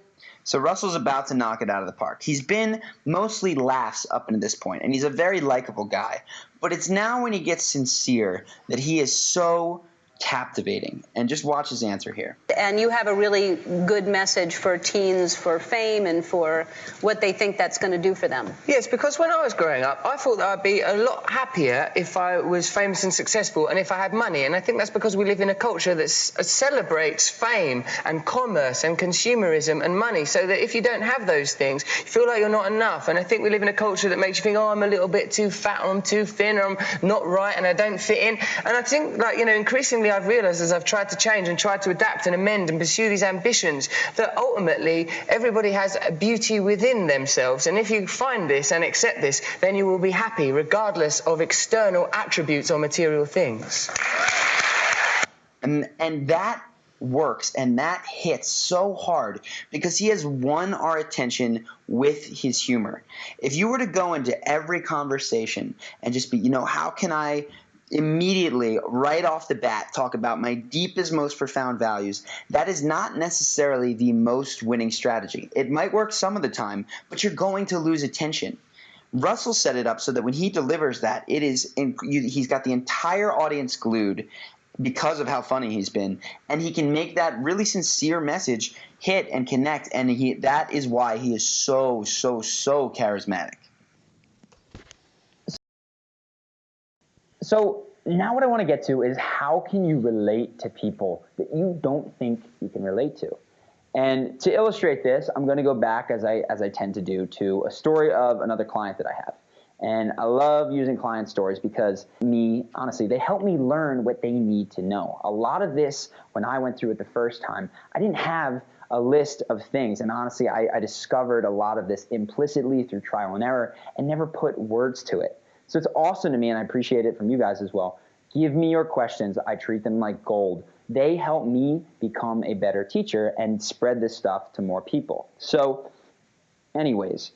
so Russell's about to knock it out of the park. He's been mostly laughs up until this point, and he's a very likable guy. But it's now when he gets sincere that he is so captivating. And just watch his answer here. And you have a really good message for teens for fame and for what they think that's going to do for them. Yes, because when I was growing up, I thought that I'd be a lot happier if I was famous and successful and if I had money. And I think that's because we live in a culture that celebrates fame and commerce and consumerism and money, so that if you don't have those things, you feel like you're not enough. And I think we live in a culture that makes you think, oh, I'm a little bit too fat, or I'm too thin, or I'm not right, and I don't fit in. And I think, like, you know, increasingly I've realised as I've tried to change and tried to adapt and amend and pursue these ambitions that ultimately everybody has a beauty within themselves. And if you find this and accept this, then you will be happy regardless of external attributes or material things. And that works, and that hits so hard because he has won our attention with his humor. If you were to go into every conversation and just be, you know, how can I immediately, right off the bat, talk about my deepest, most profound values, that is not necessarily the most winning strategy. It might work some of the time, but you're going to lose attention. Russell set it up so that when he delivers that, it is he's got the entire audience glued because of how funny he's been, and he can make that really sincere message hit and connect, and that is why he is so charismatic. So now what I want to get to is how can you relate to people that you don't think you can relate to? And to illustrate this, I'm going to go back, as I tend to do, to a story of another client that I have. And I love using client stories because honestly, they help me learn what they need to know. A lot of this, when I went through it the first time, I didn't have a list of things. And honestly, I discovered a lot of this implicitly through trial and error and never put words to it. So it's awesome to me, and I appreciate it from you guys as well. Give me your questions. I treat them like gold. They help me become a better teacher and spread this stuff to more people. So anyways,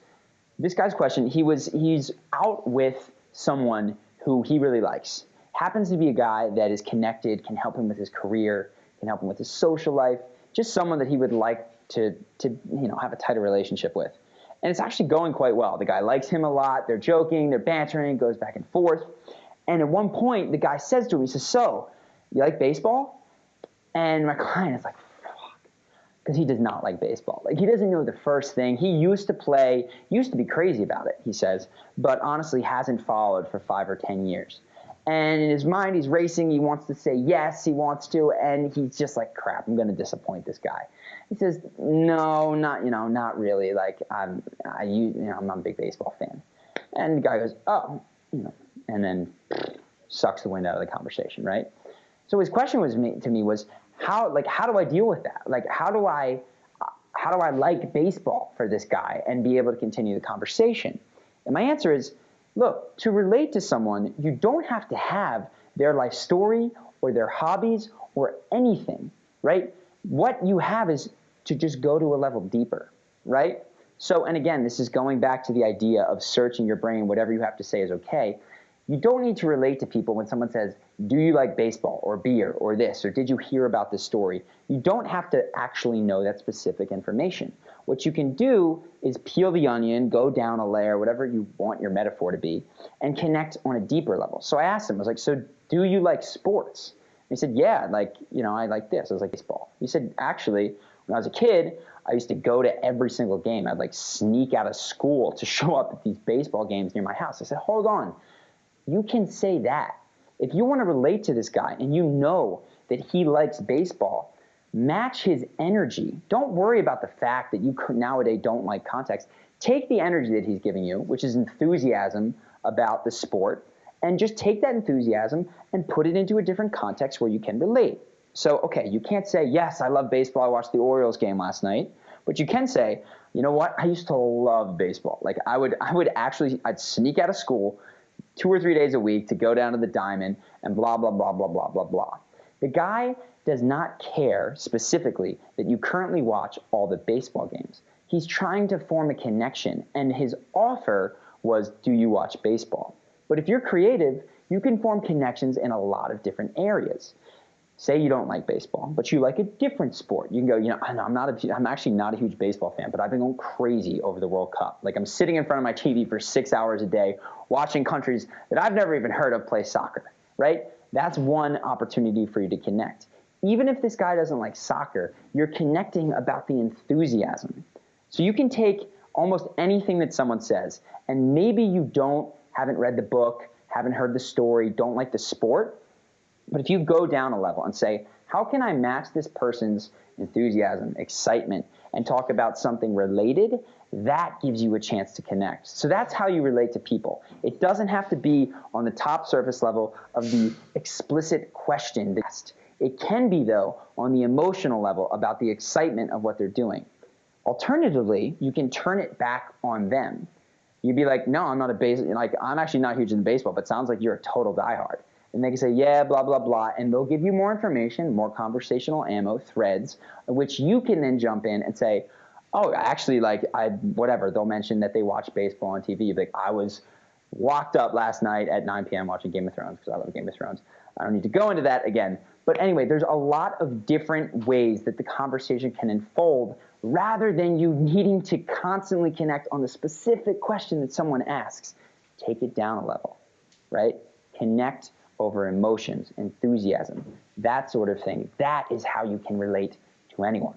this guy's question, he's out with someone who he really likes. Happens to be a guy that is connected, can help him with his career, can help him with his social life, just someone that he would like to have a tighter relationship with. And it's actually going quite well. The guy likes him a lot. They're joking, they're bantering, goes back and forth. And at one point, the guy says to him, he says, so, you like baseball? And my client is like, fuck, because he does not like baseball. Like, he doesn't know the first thing. He used to be crazy about it, he says, but honestly hasn't followed for 5 or 10 years. And in his mind, he's racing. He wants to say yes, he wants to, and he's just like, crap, I'm going to disappoint this guy. He says, no, not really. Like, I'm not a big baseball fan. And the guy goes, oh, and then sucks the wind out of the conversation, right? So his question to me was, how do I deal with that? Like, how do I like baseball for this guy and be able to continue the conversation? And my answer is, look, to relate to someone, you don't have to have their life story or their hobbies or anything, right? What you have is to just go to a level deeper, right? So, and again, this is going back to the idea of searching your brain. Whatever you have to say is okay. You don't need to relate to people when someone says, do you like baseball or beer or this, or did you hear about this story? You don't have to actually know that specific information. What you can do is peel the onion, go down a layer, whatever you want your metaphor to be, and connect on a deeper level. So I asked him, I was like, so do you like sports? And he said, yeah, I like this. I was like, baseball. He said, actually, when I was a kid, I used to go to every single game. I'd sneak out of school to show up at these baseball games near my house. I said, hold on. You can say that. If you want to relate to this guy and you know that he likes baseball, match his energy. Don't worry about the fact that you nowadays don't like context. Take the energy that he's giving you, which is enthusiasm about the sport, and just take that enthusiasm and put it into a different context where you can relate. So, okay, you can't say, yes, I love baseball. I watched the Orioles game last night. But you can say, you know what? I used to love baseball. Like, I'd sneak out of school 2 or 3 days a week to go down to the diamond and blah, blah, blah, blah, blah, blah, blah. The guy does not care specifically that you currently watch all the baseball games. He's trying to form a connection, and his offer was, do you watch baseball? But if you're creative, you can form connections in a lot of different areas. Say you don't like baseball, but you like a different sport. You can go, I'm actually not a huge baseball fan, but I've been going crazy over the World Cup. Like, I'm sitting in front of my TV for 6 hours a day watching countries that I've never even heard of play soccer, right? That's one opportunity for you to connect. Even if this guy doesn't like soccer, you're connecting about the enthusiasm. So you can take almost anything that someone says, and maybe you haven't read the book, haven't heard the story, don't like the sport, but if you go down a level and say, how can I match this person's enthusiasm, excitement, and talk about something related, that gives you a chance to connect. So that's how you relate to people. It doesn't have to be on the top surface level of the explicit question. It can be, though, on the emotional level about the excitement of what they're doing. Alternatively, you can turn it back on them. You'd be like, no, I'm not I'm actually not huge in baseball, but sounds like you're a total diehard. And they can say, yeah, blah, blah, blah, and they'll give you more information, more conversational ammo, threads, which you can then jump in and say, oh, actually, whatever. They'll mention that they watch baseball on TV. You'll be like, I was locked up last night at 9 p.m. watching Game of Thrones, because I love Game of Thrones. I don't need to go into that again. But anyway, there's a lot of different ways that the conversation can unfold rather than you needing to constantly connect on the specific question that someone asks. Take it down a level, right? Connect over emotions, enthusiasm, that sort of thing. That is how you can relate to anyone.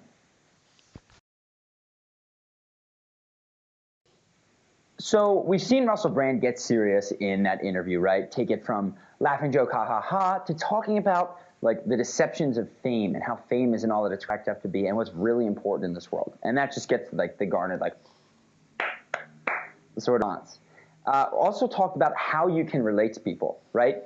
So we've seen Russell Brand get serious in that interview, right? Take it from laughing joke, ha, ha, ha, to talking about the deceptions of fame and how fame isn't all that it's cracked up to be and what's really important in this world. And that just gets the garnered, the sort of response. Also talked about how you can relate to people, right?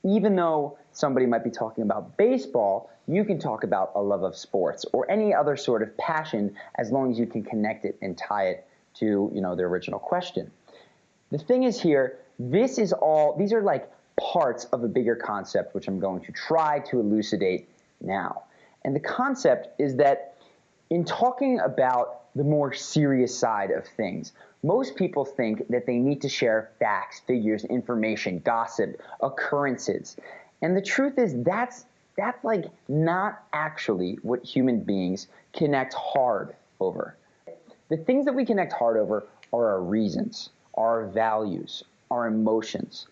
Even though somebody might be talking about baseball, you can talk about a love of sports or any other sort of passion as long as you can connect it and tie it to the original question. The thing is here, these are parts of a bigger concept which I'm going to try to elucidate now. And the concept is that in talking about the more serious side of things, most people think that they need to share facts, figures, information, gossip, occurrences. And the truth is that's not actually what human beings connect hard over. The things that we connect hard over are our reasons, our values, our emotions.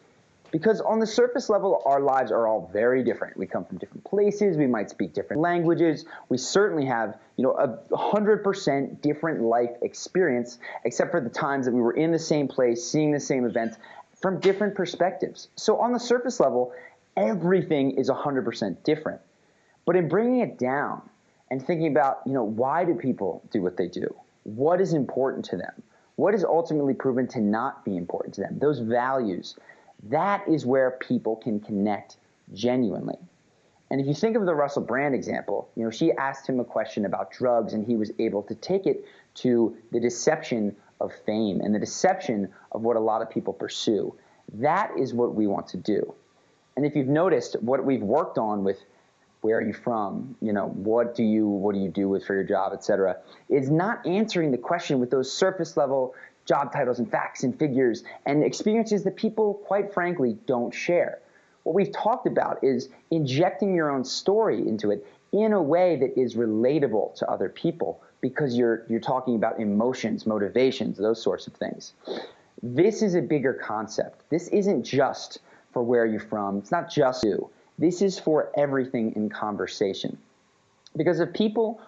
Because on the surface level, our lives are all very different. We come from different places. We might speak different languages. We certainly have, 100% different life experience, except for the times that we were in the same place, seeing the same events from different perspectives. So on the surface level, everything is 100% different. But in bringing it down and thinking about, why do people do what they do? What is important to them? What is ultimately proven to not be important to them? Those values. That is where people can connect genuinely. And if you think of the Russell Brand example, she asked him a question about drugs and he was able to take it to the deception of fame and the deception of what a lot of people pursue. That is what we want to do. And if you've noticed what we've worked on with where are you from, what do you do for your job, etc., is not answering the question with those surface level job titles and facts and figures and experiences that people, quite frankly, don't share. What we've talked about is injecting your own story into it in a way that is relatable to other people because you're talking about emotions, motivations, those sorts of things. This is a bigger concept. This isn't just for where you're from. It's not just you. This is for everything in conversation. Because if people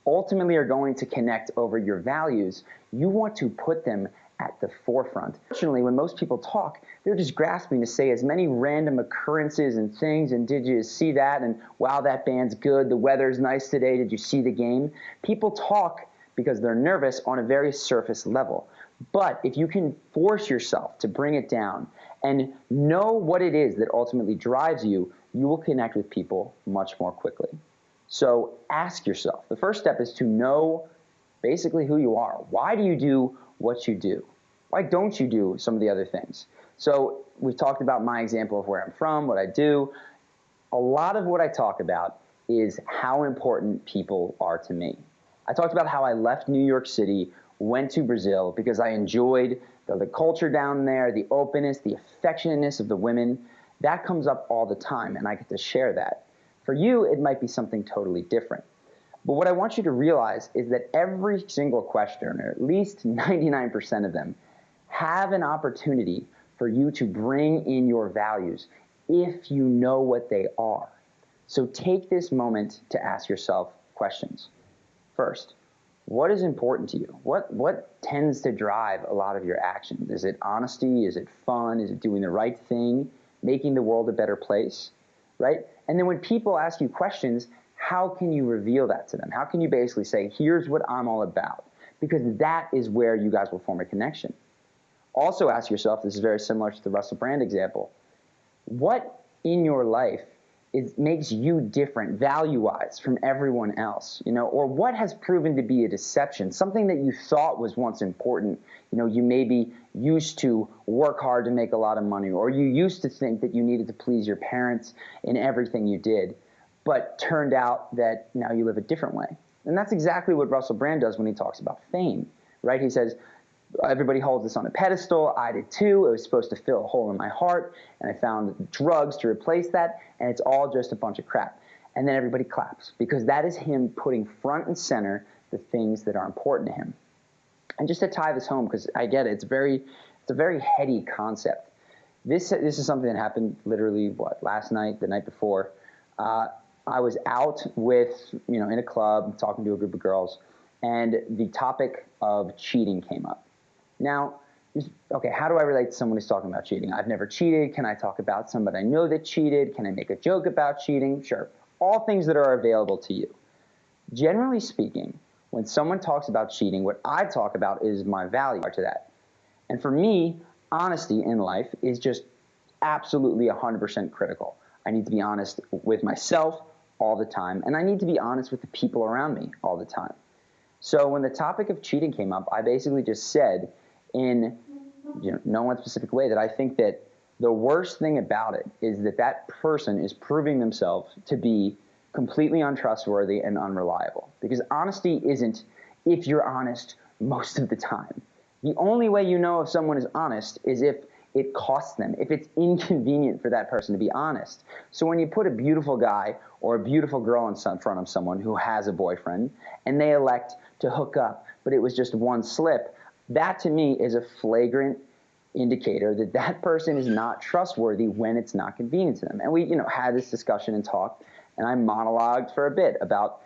ultimately are going to connect over your values, you want to put them at the forefront. Fortunately, when most people talk, they're just grasping to say as many random occurrences and things, and did you see that, and wow, that band's good, the weather's nice today, did you see the game? People talk because they're nervous on a very surface level. But if you can force yourself to bring it down and know what it is that ultimately drives you, you will connect with people much more quickly. So ask yourself. The first step is to know basically who you are. Why do you do what you do? Why don't you do some of the other things? So we've talked about my example of where I'm from, what I do. A lot of what I talk about is how important people are to me. I talked about how I left New York City, went to Brazil because I enjoyed the culture down there, the openness, the affectionateness of the women. That comes up all the time, and I get to share that. For you, it might be something totally different. But what I want you to realize is that every single questioner, or at least 99% of them, have an opportunity for you to bring in your values if you know what they are. So take this moment to ask yourself questions. First, what is important to you? What tends to drive a lot of your actions? Is it honesty? Is it fun? Is it doing the right thing? Making the world a better place, right? And then when people ask you questions, how can you reveal that to them? How can you basically say, here's what I'm all about? Because that is where you guys will form a connection. Also ask yourself, this is very similar to the Russell Brand example, what in your life makes you different value-wise from everyone else, or what has proven to be a deception, something that you thought was once important. You maybe used to work hard to make a lot of money, or you used to think that you needed to please your parents in everything you did, but turned out that now you live a different way. And that's exactly what Russell Brand does when he talks about fame, right? He says, everybody holds this on a pedestal. I did too. It was supposed to fill a hole in my heart, and I found drugs to replace that, and it's all just a bunch of crap. And then everybody claps, because that is him putting front and center the things that are important to him. And just to tie this home, because I get it, it's a very heady concept. This is something that happened literally, last night, the night before. I was out with, in a club, talking to a group of girls, and the topic of cheating came up. Now, okay, how do I relate to someone who's talking about cheating? I've never cheated. Can I talk about somebody I know that cheated? Can I make a joke about cheating? Sure. All things that are available to you. Generally speaking, when someone talks about cheating, what I talk about is my value to that. And for me, honesty in life is just absolutely 100% critical. I need to be honest with myself all the time, and I need to be honest with the people around me all the time. So when the topic of cheating came up, I basically just said in no one specific way that I think that the worst thing about it is that that person is proving themselves to be completely untrustworthy and unreliable. Because honesty isn't if you're honest most of the time. The only way you know if someone is honest is if it costs them, if it's inconvenient for that person to be honest. So when you put a beautiful guy or a beautiful girl in front of someone who has a boyfriend and they elect to hook up, but it was just one slip, that to me is a flagrant indicator that that person is not trustworthy when it's not convenient to them. And we, had this discussion and talked, and I monologued for a bit about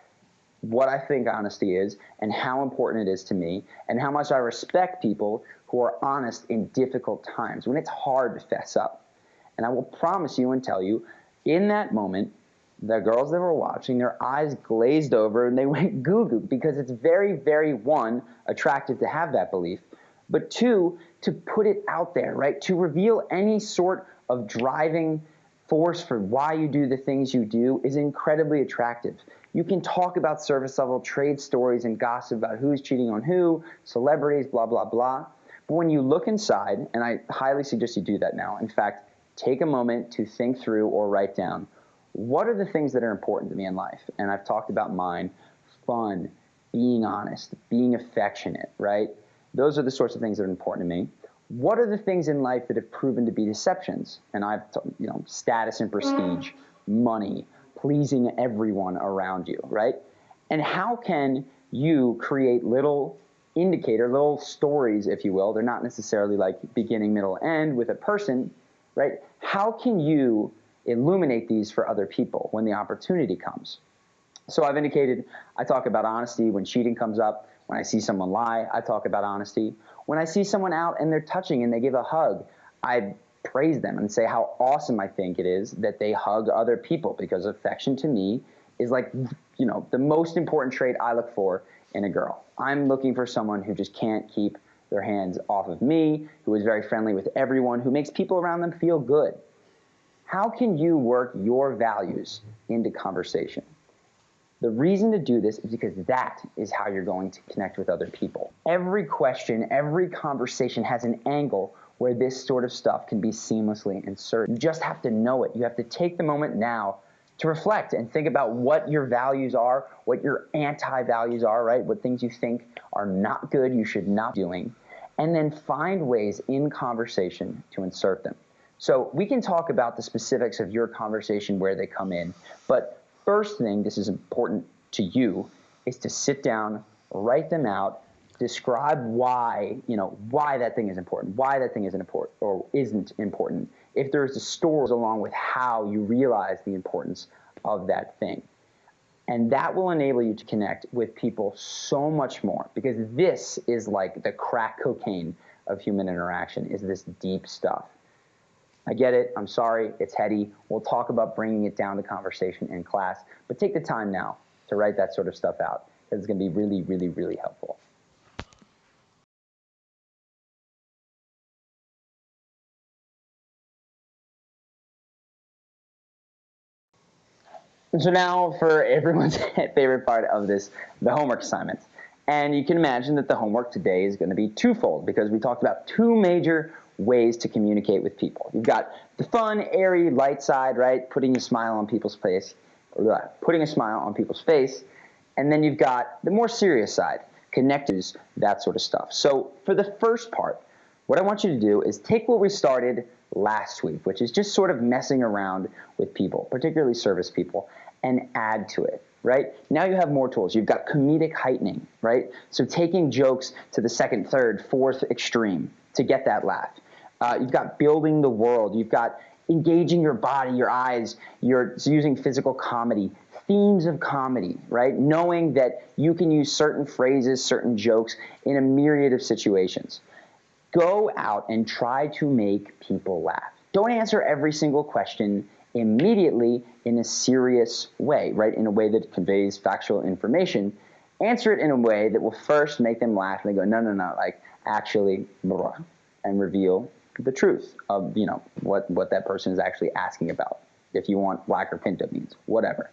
what I think honesty is and how important it is to me and how much I respect people who are honest in difficult times when it's hard to fess up. And I will promise you and tell you, in that moment, the girls that were watching, their eyes glazed over and they went goo-goo, because it's very, very, one, attractive to have that belief, but two, to put it out there, right? To reveal any sort of driving force for why you do the things you do is incredibly attractive. You can talk about service level trade stories and gossip about who's cheating on who, celebrities, blah, blah, blah. But when you look inside, and I highly suggest you do that now, in fact, take a moment to think through or write down, what are the things that are important to me in life? And I've talked about mine: fun, being honest, being affectionate, right? Those are the sorts of things that are important to me. What are the things in life that have proven to be deceptions? And I've, status and prestige, money, pleasing everyone around you, right? And how can you create little stories, if you will? They're not necessarily like beginning, middle, end with a person, right? How can you illuminate these for other people when the opportunity comes? So I've indicated, I talk about honesty when cheating comes up. When I see someone lie, I talk about honesty. When I see someone out and they're touching and they give a hug, I praise them and say how awesome I think it is that they hug other people, because affection to me is like, the most important trait I look for in a girl. I'm looking for someone who just can't keep their hands off of me, who is very friendly with everyone, who makes people around them feel good. How can you work your values into conversation? The reason to do this is because that is how you're going to connect with other people. Every question, every conversation has an angle where this sort of stuff can be seamlessly inserted. You just have to know it. You have to take the moment now to reflect and think about what your values are, what your anti-values are, right? What things you think are not good, you should not be doing, and then find ways in conversation to insert them. So we can talk about the specifics of your conversation, where they come in, but first thing, this is important to you, is to sit down, write them out, describe why that thing is important, why that thing isn't important or isn't important. if there's a story along with how you realize the importance of that thing. And that will enable you to connect with people so much more, because this is like the crack cocaine of human interaction, is this deep stuff. I get it. I'm sorry. It's heady. We'll talk about bringing it down to conversation in class, but take the time now to write that sort of stuff out, because it's going to be really, really, really helpful. And so now for everyone's favorite part of this, the homework assignment. And you can imagine that the homework today is going to be twofold, because we talked about two major ways to communicate with people. You've got the fun, airy, light side, right? Putting a smile on people's face, and then you've got the more serious side, connectors, that sort of stuff. So for the first part, what I want you to do is take what we started last week, which is just sort of messing around with people, particularly service people, and add to it, right? Now you have more tools. You've got comedic heightening, right? So taking jokes to the second, third, fourth extreme to get that laugh. You've got building the world. You've got engaging your body, your eyes. You're using physical comedy, themes of comedy, right? Knowing that you can use certain phrases, certain jokes in a myriad of situations. Go out and try to make people laugh. Don't answer every single question immediately in a serious way, right? In a way that conveys factual information. Answer it in a way that will first make them laugh, and they go, no, no, no, like actually, blah, and reveal the truth of, you know, what that person is actually asking about. If you want black or pinto beans, whatever.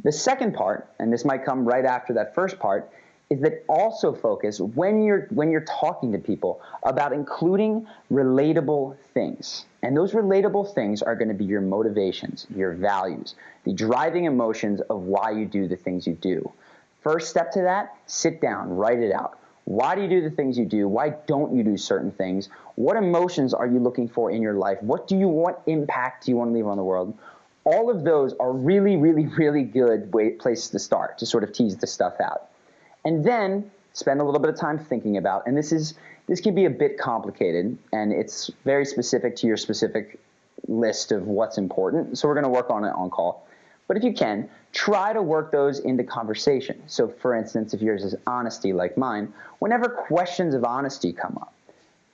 The second part, and this might come right after that first part, is that also focus when you're talking to people about including relatable things. And those relatable things are going to be your motivations, your values, the driving emotions of why you do the things you do. First step to that, sit down, write it out. Why do you do the things you do? Why don't you do certain things? What emotions are you looking for in your life? What impact do you want to leave on the world? All of those are really, really, really good places to start, to sort of tease the stuff out. And then spend a little bit of time thinking about, and this can be a bit complicated, and it's very specific to your specific list of what's important, so we're going to work on it on call. But if you can, try to work those into conversation. So for instance, if yours is honesty like mine, whenever questions of honesty come up,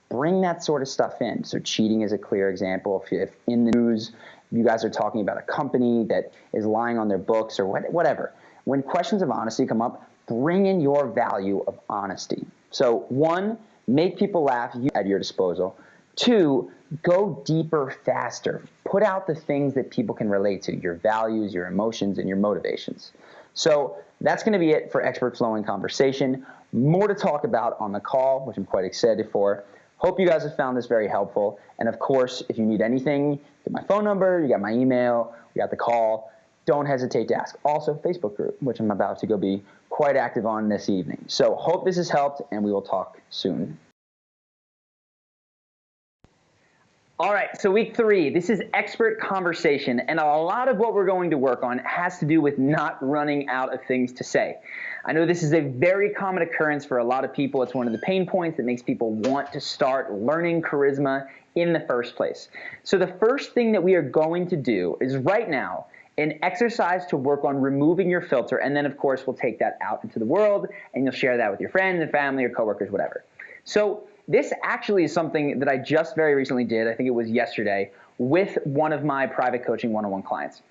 bring that sort of stuff in. So cheating is a clear example. If in the news you guys are talking about a company that is lying on their books or whatever, when questions of honesty come up, bring in your value of honesty. So 1, make people laugh at your disposal. 2, go deeper faster. Put out the things that people can relate to, your values, your emotions, and your motivations. So that's going to be it for Expert Flowing Conversation. More to talk about on the call, which I'm quite excited for. Hope you guys have found this very helpful. And of course, if you need anything, you get my phone number, you got my email, you got the call. Don't hesitate to ask. Also, Facebook group, which I'm about to go be quite active on this evening. So hope this has helped, and we will talk soon. All right, so week 3, this is expert conversation, and a lot of what we're going to work on has to do with not running out of things to say. I know this is a very common occurrence for a lot of people. It's one of the pain points that makes people want to start learning charisma in the first place. So the first thing that we are going to do is right now an exercise to work on removing your filter, and then of course we'll take that out into the world and you'll share that with your friends and family or coworkers, whatever. So this actually is something that I just very recently did, I think it was yesterday, with one of my private coaching one-on-one clients.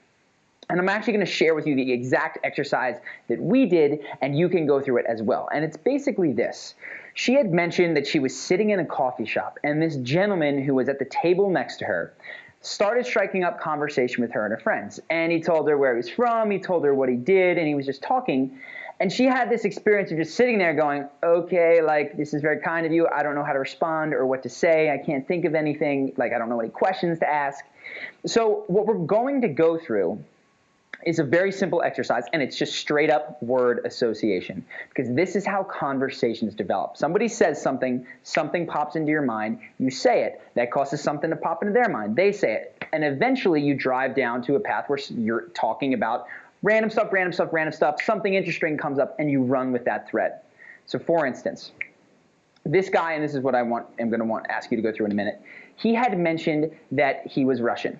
And I'm actually going to share with you the exact exercise that we did, and you can go through it as well. And it's basically this. She had mentioned that she was sitting in a coffee shop, and this gentleman who was at the table next to her started striking up conversation with her and her friends. And he told her where he was from, he told her what he did, and he was just talking. And she had this experience of just sitting there going, okay, like, this is very kind of you. I don't know how to respond or what to say. I can't think of anything. Like, I don't know any questions to ask. So what we're going to go through is a very simple exercise, and it's just straight up word association, because this is how conversations develop. Somebody says something, something pops into your mind, you say it, that causes something to pop into their mind, they say it, and eventually you drive down to a path where you're talking about random stuff, random stuff, random stuff, something interesting comes up, and you run with that thread. So for instance, this guy, and this is what I'm going to ask you to go through in a minute, he had mentioned that he was Russian.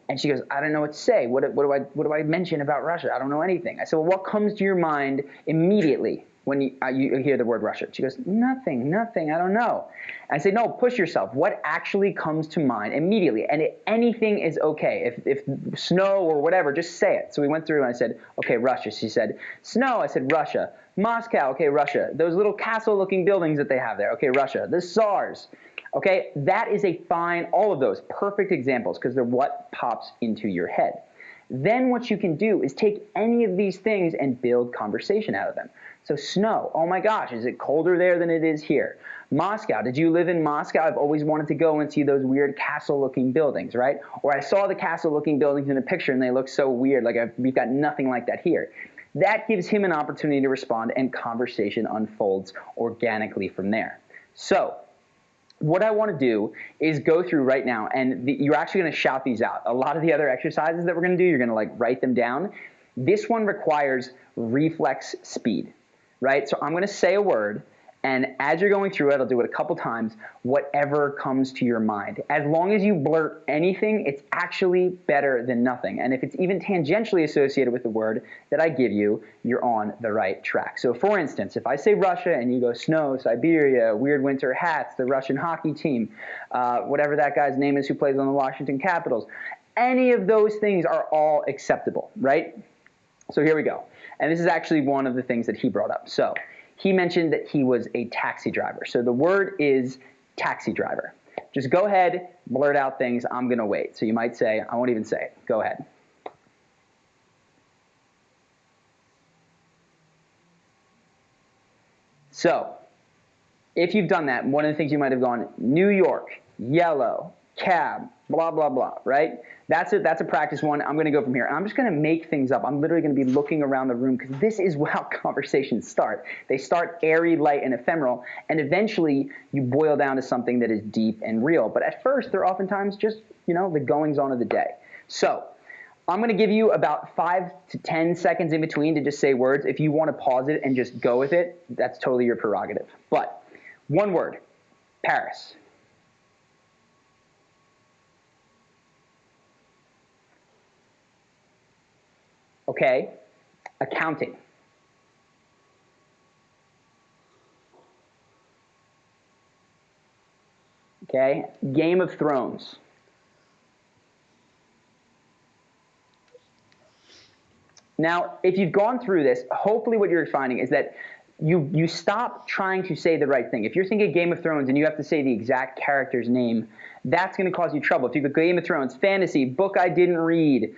And she goes, I don't know what to say. What do I mention about Russia? I don't know anything. I said, well, what comes to your mind immediately when you hear the word Russia? She goes, nothing, I don't know. And I say, no, push yourself. What actually comes to mind immediately? And anything is okay. If snow or whatever, just say it. So we went through and I said, okay, Russia. She said, snow. I said, Russia. Moscow. Okay, Russia. Those little castle-looking buildings that they have there. Okay, Russia. The SARS. Okay, that is a fine, all of those, perfect examples because they're what pops into your head. Then what you can do is take any of these things and build conversation out of them. So snow, oh my gosh, is it colder there than it is here? Moscow, did you live in Moscow? I've always wanted to go and see those weird castle-looking buildings, right? Or I saw the castle-looking buildings in a picture and they look so weird, like we've got nothing like that here. That gives him an opportunity to respond and conversation unfolds organically from there. So, what I want to do is go through right now, and you're actually going to shout these out. A lot of the other exercises that we're going to do, you're going to like write them down. This one requires reflex speed, right? So I'm going to say a word, and as you're going through it, I'll do it a couple times, whatever comes to your mind. As long as you blurt anything, it's actually better than nothing. And if it's even tangentially associated with the word that I give you, you're on the right track. So for instance, if I say Russia and you go snow, Siberia, weird winter hats, the Russian hockey team, whatever that guy's name is who plays on the Washington Capitals, any of those things are all acceptable, right? So here we go. And this is actually one of the things that he brought up. So he mentioned that he was a taxi driver. So the word is taxi driver. Just go ahead, blurt out things. I'm going to wait. So you might say, I won't even say it. Go ahead. So if you've done that, one of the things you might have gone, New York, yellow, cab, blah, blah, blah, right? That's a practice one. I'm going to go from here. I'm just going to make things up. I'm literally going to be looking around the room because this is how conversations start. They start airy, light, and ephemeral, and eventually you boil down to something that is deep and real. But at first, they're oftentimes just, the goings-on of the day. So I'm going to give you about 5 to 10 seconds in between to just say words. If you want to pause it and just go with it, that's totally your prerogative. But one word, Paris. Okay, accounting. Okay, Game of Thrones. Now, if you've gone through this, hopefully what you're finding is that you stop trying to say the right thing. If you're thinking Game of Thrones and you have to say the exact character's name, that's going to cause you trouble. If you go Game of Thrones, fantasy, book I didn't read,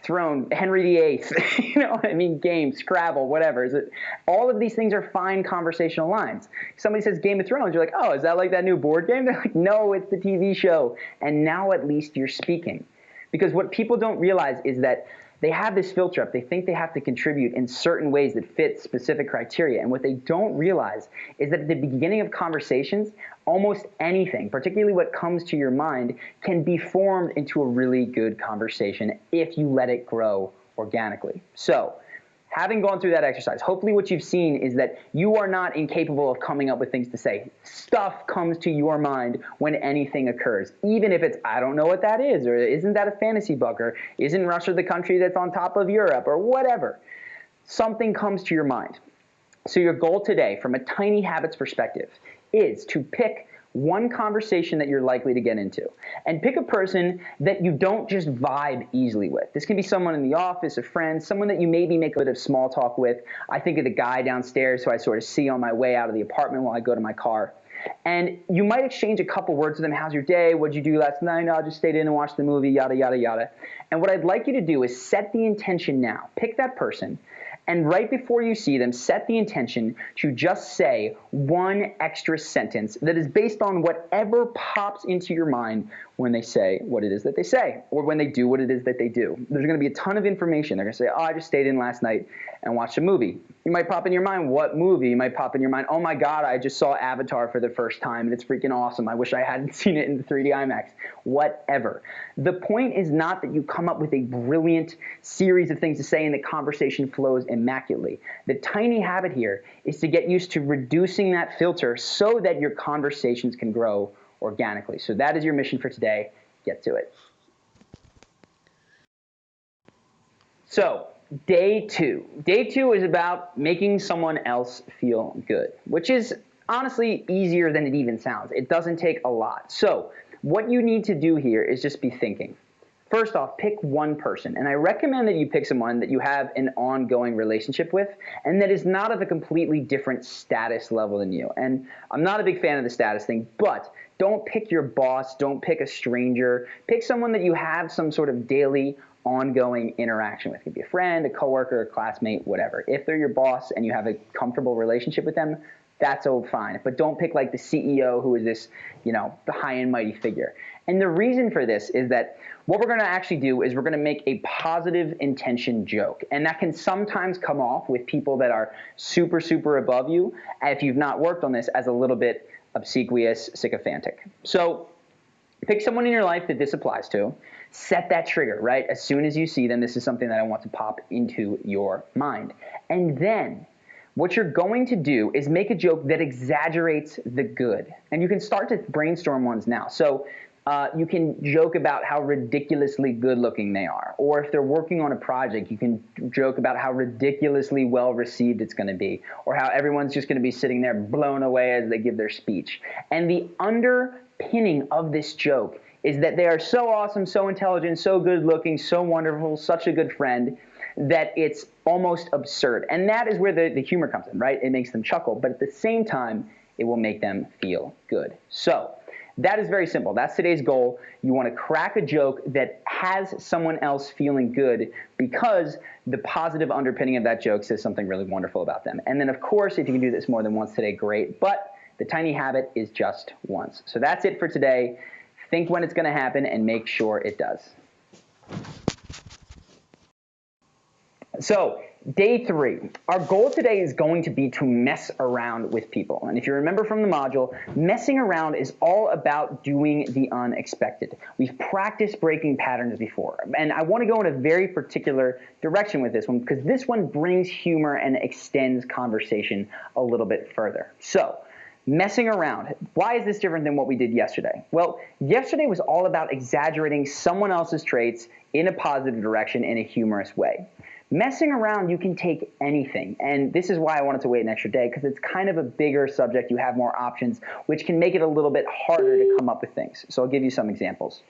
throne, Henry VIII, you know what I mean, game, Scrabble, whatever. All of these things are fine conversational lines. Somebody says Game of Thrones, you're like, oh, is that like that new board game? They're like, no, it's the TV show. And now at least you're speaking. Because what people don't realize is that they have this filter up. They think they have to contribute in certain ways that fit specific criteria. And what they don't realize is that at the beginning of conversations, almost anything, particularly what comes to your mind, can be formed into a really good conversation if you let it grow organically. So, having gone through that exercise, hopefully what you've seen is that you are not incapable of coming up with things to say. Stuff comes to your mind when anything occurs, even if it's, I don't know what that is, or isn't that a fantasy book, or isn't Russia the country that's on top of Europe, or whatever. Something comes to your mind. So your goal today, from a Tiny Habits perspective, is to pick one conversation that you're likely to get into. And pick a person that you don't just vibe easily with. This can be someone in the office, a friend, someone that you maybe make a bit of small talk with. I think of the guy downstairs who I sort of see on my way out of the apartment while I go to my car. And you might exchange a couple words with them. How's your day? What'd you do last night? No, I just stayed in and watched the movie, yada, yada, yada. And what I'd like you to do is set the intention now. Pick that person. And right before you see them, set the intention to just say one extra sentence that is based on whatever pops into your mind when they say what it is that they say, or when they do what it is that they do. There's going to be a ton of information. They're going to say, oh, I just stayed in last night and watched a movie. You might pop in your mind, what movie? You might pop in your mind, oh my God, I just saw Avatar for the first time and it's freaking awesome. I wish I hadn't seen it in the 3D IMAX. Whatever. The point is not that you come up with a brilliant series of things to say and the conversation flows immaculately. The tiny habit here is to get used to reducing that filter so that your conversations can grow organically. So that is your mission for today. Get to it. So day 2. Day 2 is about making someone else feel good, which is honestly easier than it even sounds. It doesn't take a lot. So what you need to do here is just be thinking. First off, pick one person, and I recommend that you pick someone that you have an ongoing relationship with and that is not of a completely different status level than you. And I'm not a big fan of the status thing, but don't pick your boss, don't pick a stranger, pick someone that you have some sort of daily ongoing interaction with. It could be a friend, a coworker, a classmate, whatever. If they're your boss and you have a comfortable relationship with them, that's all fine. But don't pick like the CEO who is this, the high and mighty figure. And the reason for this is that what we're going to actually do is we're going to make a positive intention joke. And that can sometimes come off with people that are super, super above you, if you've not worked on this, as a little bit obsequious, sycophantic. So pick someone in your life that this applies to. Set that trigger, right? As soon as you see them, this is something that I want to pop into your mind. And then what you're going to do is make a joke that exaggerates the good. And you can start to brainstorm ones now. So you can joke about how ridiculously good looking they are. Or if they're working on a project, you can joke about how ridiculously well received it's going to be. Or how everyone's just going to be sitting there blown away as they give their speech. And the underpinning of this joke is that they are so awesome, so intelligent, so good looking, so wonderful, such a good friend, that it's almost absurd. And that is where the humor comes in, right? It makes them chuckle, but at the same time, it will make them feel good. So that is very simple. That's today's goal. You want to crack a joke that has someone else feeling good because the positive underpinning of that joke says something really wonderful about them. And then, of course, if you can do this more than once today, great. But the tiny habit is just once. So that's it for today. Think when it's going to happen and make sure it does. So day 3, our goal today is going to be to mess around with people. And if you remember from the module, messing around is all about doing the unexpected. We've practiced breaking patterns before. And I want to go in a very particular direction with this one because this one brings humor and extends conversation a little bit further. So messing around. Why is this different than what we did yesterday? Well, yesterday was all about exaggerating someone else's traits in a positive direction in a humorous way. Messing around, you can take anything, and this is why I wanted to wait an extra day, because it's kind of a bigger subject. You have more options, which can make it a little bit harder to come up with things. So I'll give you some examples.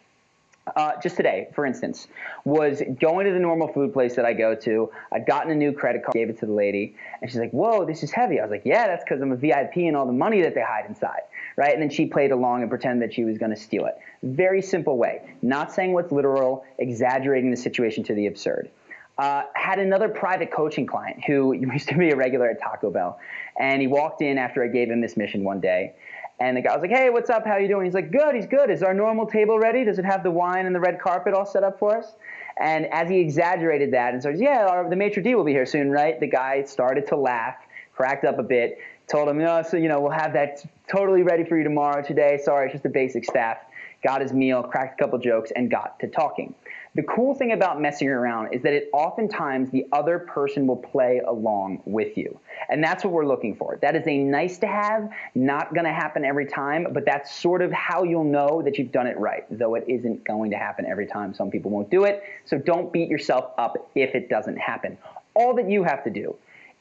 Just today, for instance, was going to the normal food place that I go to. I'd gotten a new credit card, gave it to the lady, and she's like, whoa, this is heavy. I was like, yeah, that's because I'm a VIP and all the money that they hide inside, right? And then she played along and pretended that she was going to steal it. Very simple way. Not saying what's literal, exaggerating the situation to the absurd. Had another private coaching client who used to be a regular at Taco Bell, and he walked in after I gave him this mission one day, and the guy was like, hey, what's up? How you doing? He's like, good, he's good. Is our normal table ready? Does it have the wine and the red carpet all set up for us? And as he exaggerated that and says, yeah, the maitre d' will be here soon, right? The guy started to laugh, cracked up a bit, told him, we'll have that totally ready for you tomorrow. Today, sorry, it's just the basic staff. Got his meal, cracked a couple jokes, and got to talking. The cool thing about messing around is that it oftentimes the other person will play along with you. And that's what we're looking for. That is a nice to have, not going to happen every time, but that's sort of how you'll know that you've done it right, though it isn't going to happen every time. Some people won't do it, so don't beat yourself up if it doesn't happen. All that you have to do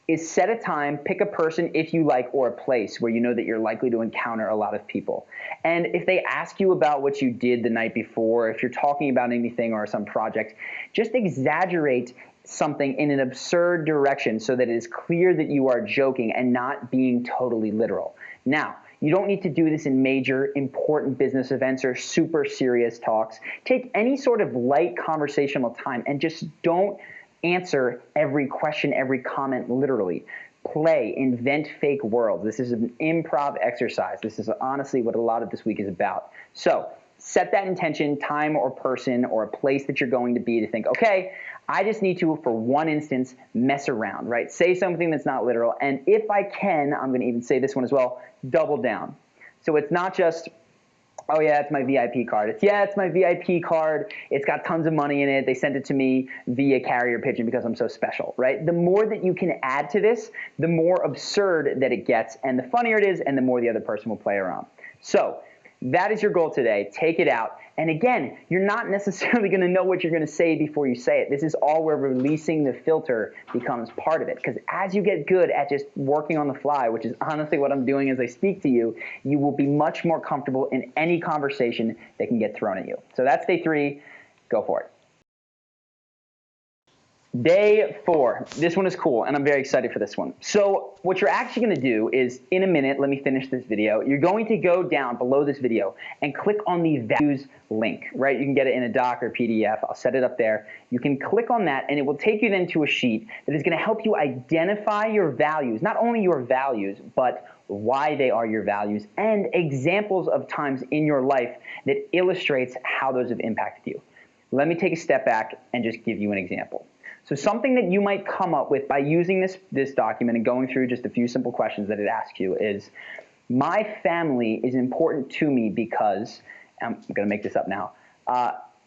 is set a time, pick a person if you like, or a place where you know that you're likely to encounter a lot of people. And if they ask you about what you did the night before, if you're talking about anything or some project, just exaggerate something in an absurd direction so that it is clear that you are joking and not being totally literal. Now, you don't need to do this in major, important business events or super serious talks. Take any sort of light conversational time and just don't answer every question, every comment literally. Play, invent fake worlds. This is an improv exercise. This is honestly what a lot of this week is about. So set that intention, time or person or a place that you're going to be to think, okay, I just need to, for one instance, mess around, right? Say something that's not literal. And if I can, I'm going to even say this one as well, double down. So it's not just, oh, yeah, it's my VIP card. It's my VIP card. It's got tons of money in it. They sent it to me via carrier pigeon because I'm so special, right? The more that you can add to this, the more absurd that it gets, and the funnier it is, and the more the other person will play around. So That is your goal today. Take it out. And again, you're not necessarily going to know what you're going to say before you say it. This is all where releasing the filter becomes part of it. Because as you get good at just working on the fly, which is honestly what I'm doing as I speak to you, you will be much more comfortable in any conversation that can get thrown at you. So that's day 3. Go for it. Day 4. This one is cool, and I'm very excited for this one. So what you're actually going to do is, in a minute, let me finish this video, you're going to go down below this video and click on the values link, right? You can get it in a doc or PDF. I'll set it up there. You can click on that, and it will take you then to a sheet that is going to help you identify your values, not only your values, but why they are your values, and examples of times in your life that illustrates how those have impacted you. Let me take a step back and just give you an example. So something that you might come up with by using this document and going through just a few simple questions that it asks you is, my family is important to me because, I'm going to make this up now,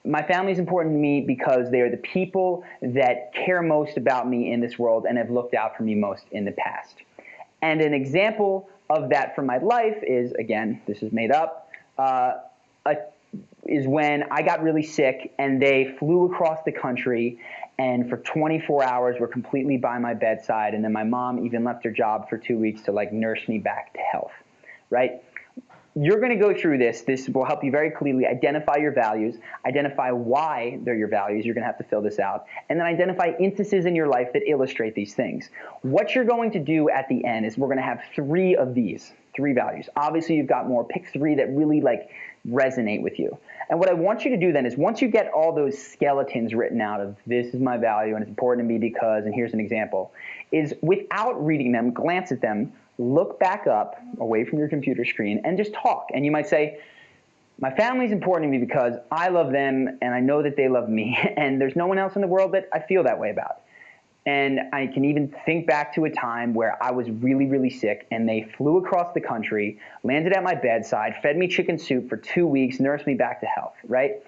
my family is important to me because they are the people that care most about me in this world and have looked out for me most in the past. And an example of that from my life is, again, this is made up, is when I got really sick and they flew across the country and for 24 hours were completely by my bedside, and then my mom even left her job for 2 weeks to like nurse me back to health, right? You're going to go through this. This will help you very clearly identify your values, identify why they're your values. You're going to have to fill this out, and then identify instances in your life that illustrate these things. What you're going to do at the end is we're going to have 3 of these, 3 values. Obviously, you've got more. Pick 3 that really like resonate with you. And what I want you to do then is once you get all those skeletons written out of this is my value and it's important to me because, and here's an example, is without reading them, glance at them, look back up away from your computer screen and just talk. And you might say, my family is important to me because I love them and I know that they love me and there's no one else in the world that I feel that way about. And I can even think back to a time where I was really, really sick and they flew across the country, landed at my bedside, fed me chicken soup for 2 weeks, nursed me back to health, right?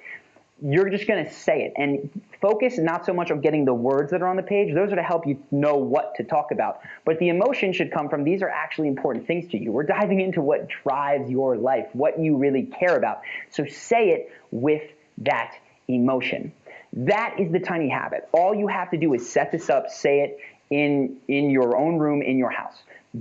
You're just going to say it and focus not so much on getting the words that are on the page. Those are to help you know what to talk about. But the emotion should come from these are actually important things to you. We're diving into what drives your life, what you really care about. So say it with that emotion. That is the tiny habit. All you have to do is set this up, say it in your own room, in your house.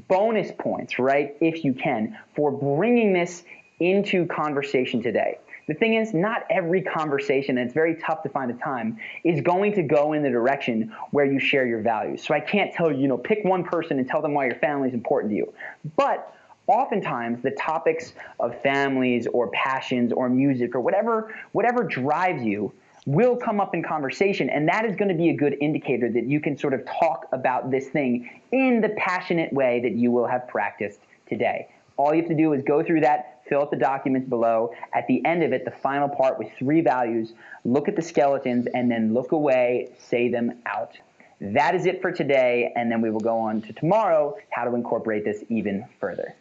Bonus points, right, if you can, for bringing this into conversation today. The thing is, not every conversation, and it's very tough to find the time, is going to go in the direction where you share your values. So I can't tell you, pick one person and tell them why your family is important to you. But oftentimes, the topics of families or passions or music or whatever drives you will come up in conversation, and that is going to be a good indicator that you can sort of talk about this thing in the passionate way that you will have practiced today. All you have to do is go through that, fill out the documents below. At the end of it, the final part with 3 values, look at the skeletons, and then look away, say them out. That is it for today, and then we will go on to tomorrow, how to incorporate this even further.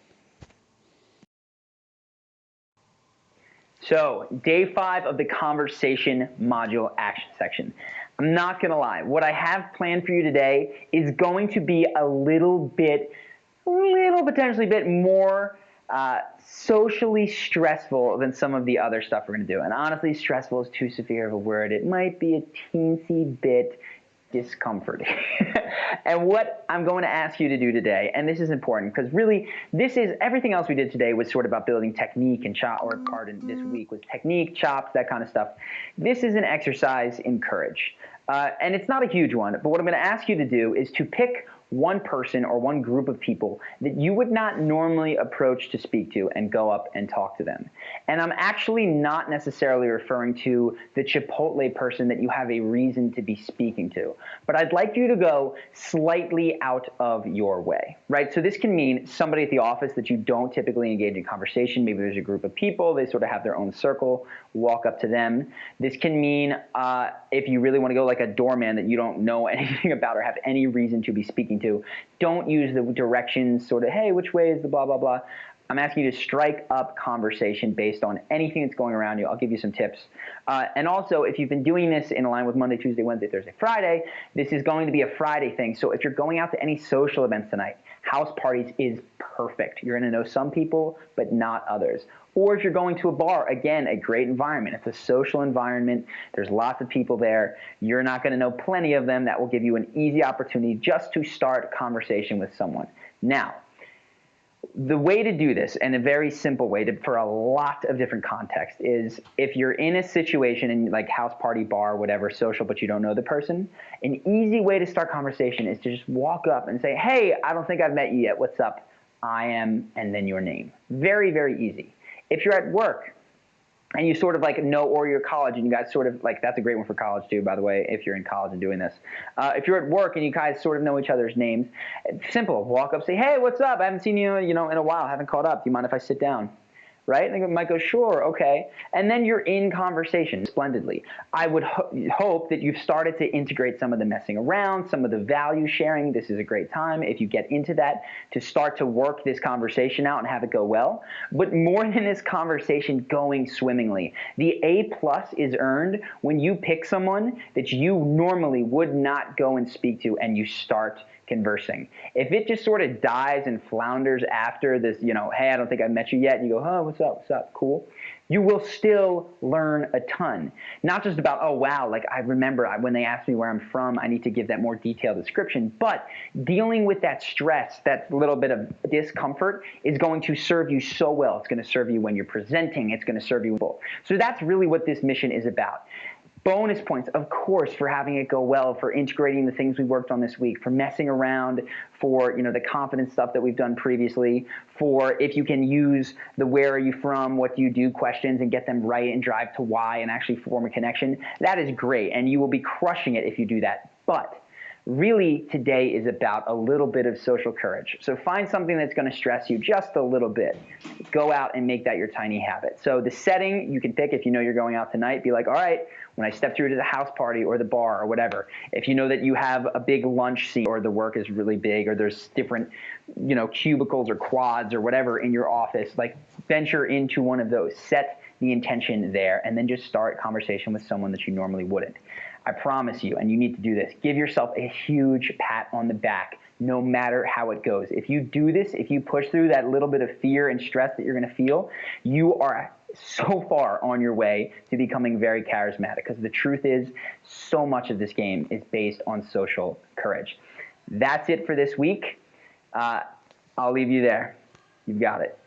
So, day 5 of the conversation module action section. I'm not going to lie. What I have planned for you today is going to be a little potentially bit more socially stressful than some of the other stuff we're going to do. And honestly, stressful is too severe of a word. It might be a teensy bit discomforting. And what I'm going to ask you to do today, and this is important because really this is everything else we did today was sort of about building technique and this week was technique, chops, that kind of stuff. This is an exercise in courage. And it's not a huge one, but what I'm going to ask you to do is to pick one person or one group of people that you would not normally approach to speak to and go up and talk to them. And I'm actually not necessarily referring to the Chipotle person that you have a reason to be speaking to, but I'd like you to go slightly out of your way, right? So this can mean somebody at the office that you don't typically engage in conversation. Maybe there's a group of people, they sort of have their own circle, walk up to them. This can mean if you really want to go like a doorman that you don't know anything about or have any reason to be speaking to, don't use the directions sort of, hey, which way is the blah, blah, blah. I'm asking you to strike up conversation based on anything that's going around you. I'll give you some tips. And also, if you've been doing this in line with Monday, Tuesday, Wednesday, Thursday, Friday, this is going to be a Friday thing. So if you're going out to any social events tonight, house parties is perfect. You're going to know some people, but not others. Or if you're going to a bar, again, a great environment. It's a social environment. There's lots of people there. You're not going to know plenty of them. That will give you an easy opportunity just to start a conversation with someone. Now, the way to do this, and a very simple way for a lot of different contexts, is if you're in a situation in like house party, bar, whatever, social, but you don't know the person, an easy way to start conversation is to just walk up and say, hey, I don't think I've met you yet. What's up? I am, and then your name. Very, very easy. If you're at work and you sort of like know, or you're college and you guys sort of like, that's a great one for college too, by the way, if you're in college and doing this. If you're at work and you guys sort of know each other's names, it's simple. Walk up, say, hey, what's up? I haven't seen you, in a while. I haven't caught up. Do you mind if I sit down? Right? And they might go, sure, okay. And then you're in conversation splendidly. I would hope that you've started to integrate some of the messing around, some of the value sharing. This is a great time, if you get into that, to start to work this conversation out and have it go well. But more than this conversation going swimmingly, the A+ is earned when you pick someone that you normally would not go and speak to and you start conversing. If it just sort of dies and flounders after this, hey, I don't think I've met you yet, and you go, oh, what's up, cool, you will still learn a ton. Not just about, oh, wow, like I remember when they asked me where I'm from, I need to give that more detailed description, but dealing with that stress, that little bit of discomfort is going to serve you so well. It's going to serve you when you're presenting. It's going to serve you well. So that's really what this mission is about. Bonus points, of course, for having it go well, for integrating the things we worked on this week, for messing around, for the confidence stuff that we've done previously, for if you can use the where are you from, what do you do questions and get them right and drive to why and actually form a connection. That is great, and you will be crushing it if you do that. But really, today is about a little bit of social courage. So find something that's going to stress you just a little bit. Go out and make that your tiny habit. So the setting you can pick, if you know you're going out tonight, be like, all right, when I step through to the house party or the bar or whatever, if you know that you have a big lunch seat or the work is really big or there's different, cubicles or quads or whatever in your office, like venture into one of those. Set the intention there and then just start conversation with someone that you normally wouldn't. I promise you, and you need to do this, give yourself a huge pat on the back no matter how it goes. If you do this, if you push through that little bit of fear and stress that you're going to feel, you are so far on your way to becoming very charismatic, because the truth is so much of this game is based on social courage. That's it for this week. I'll leave you there. You've got it.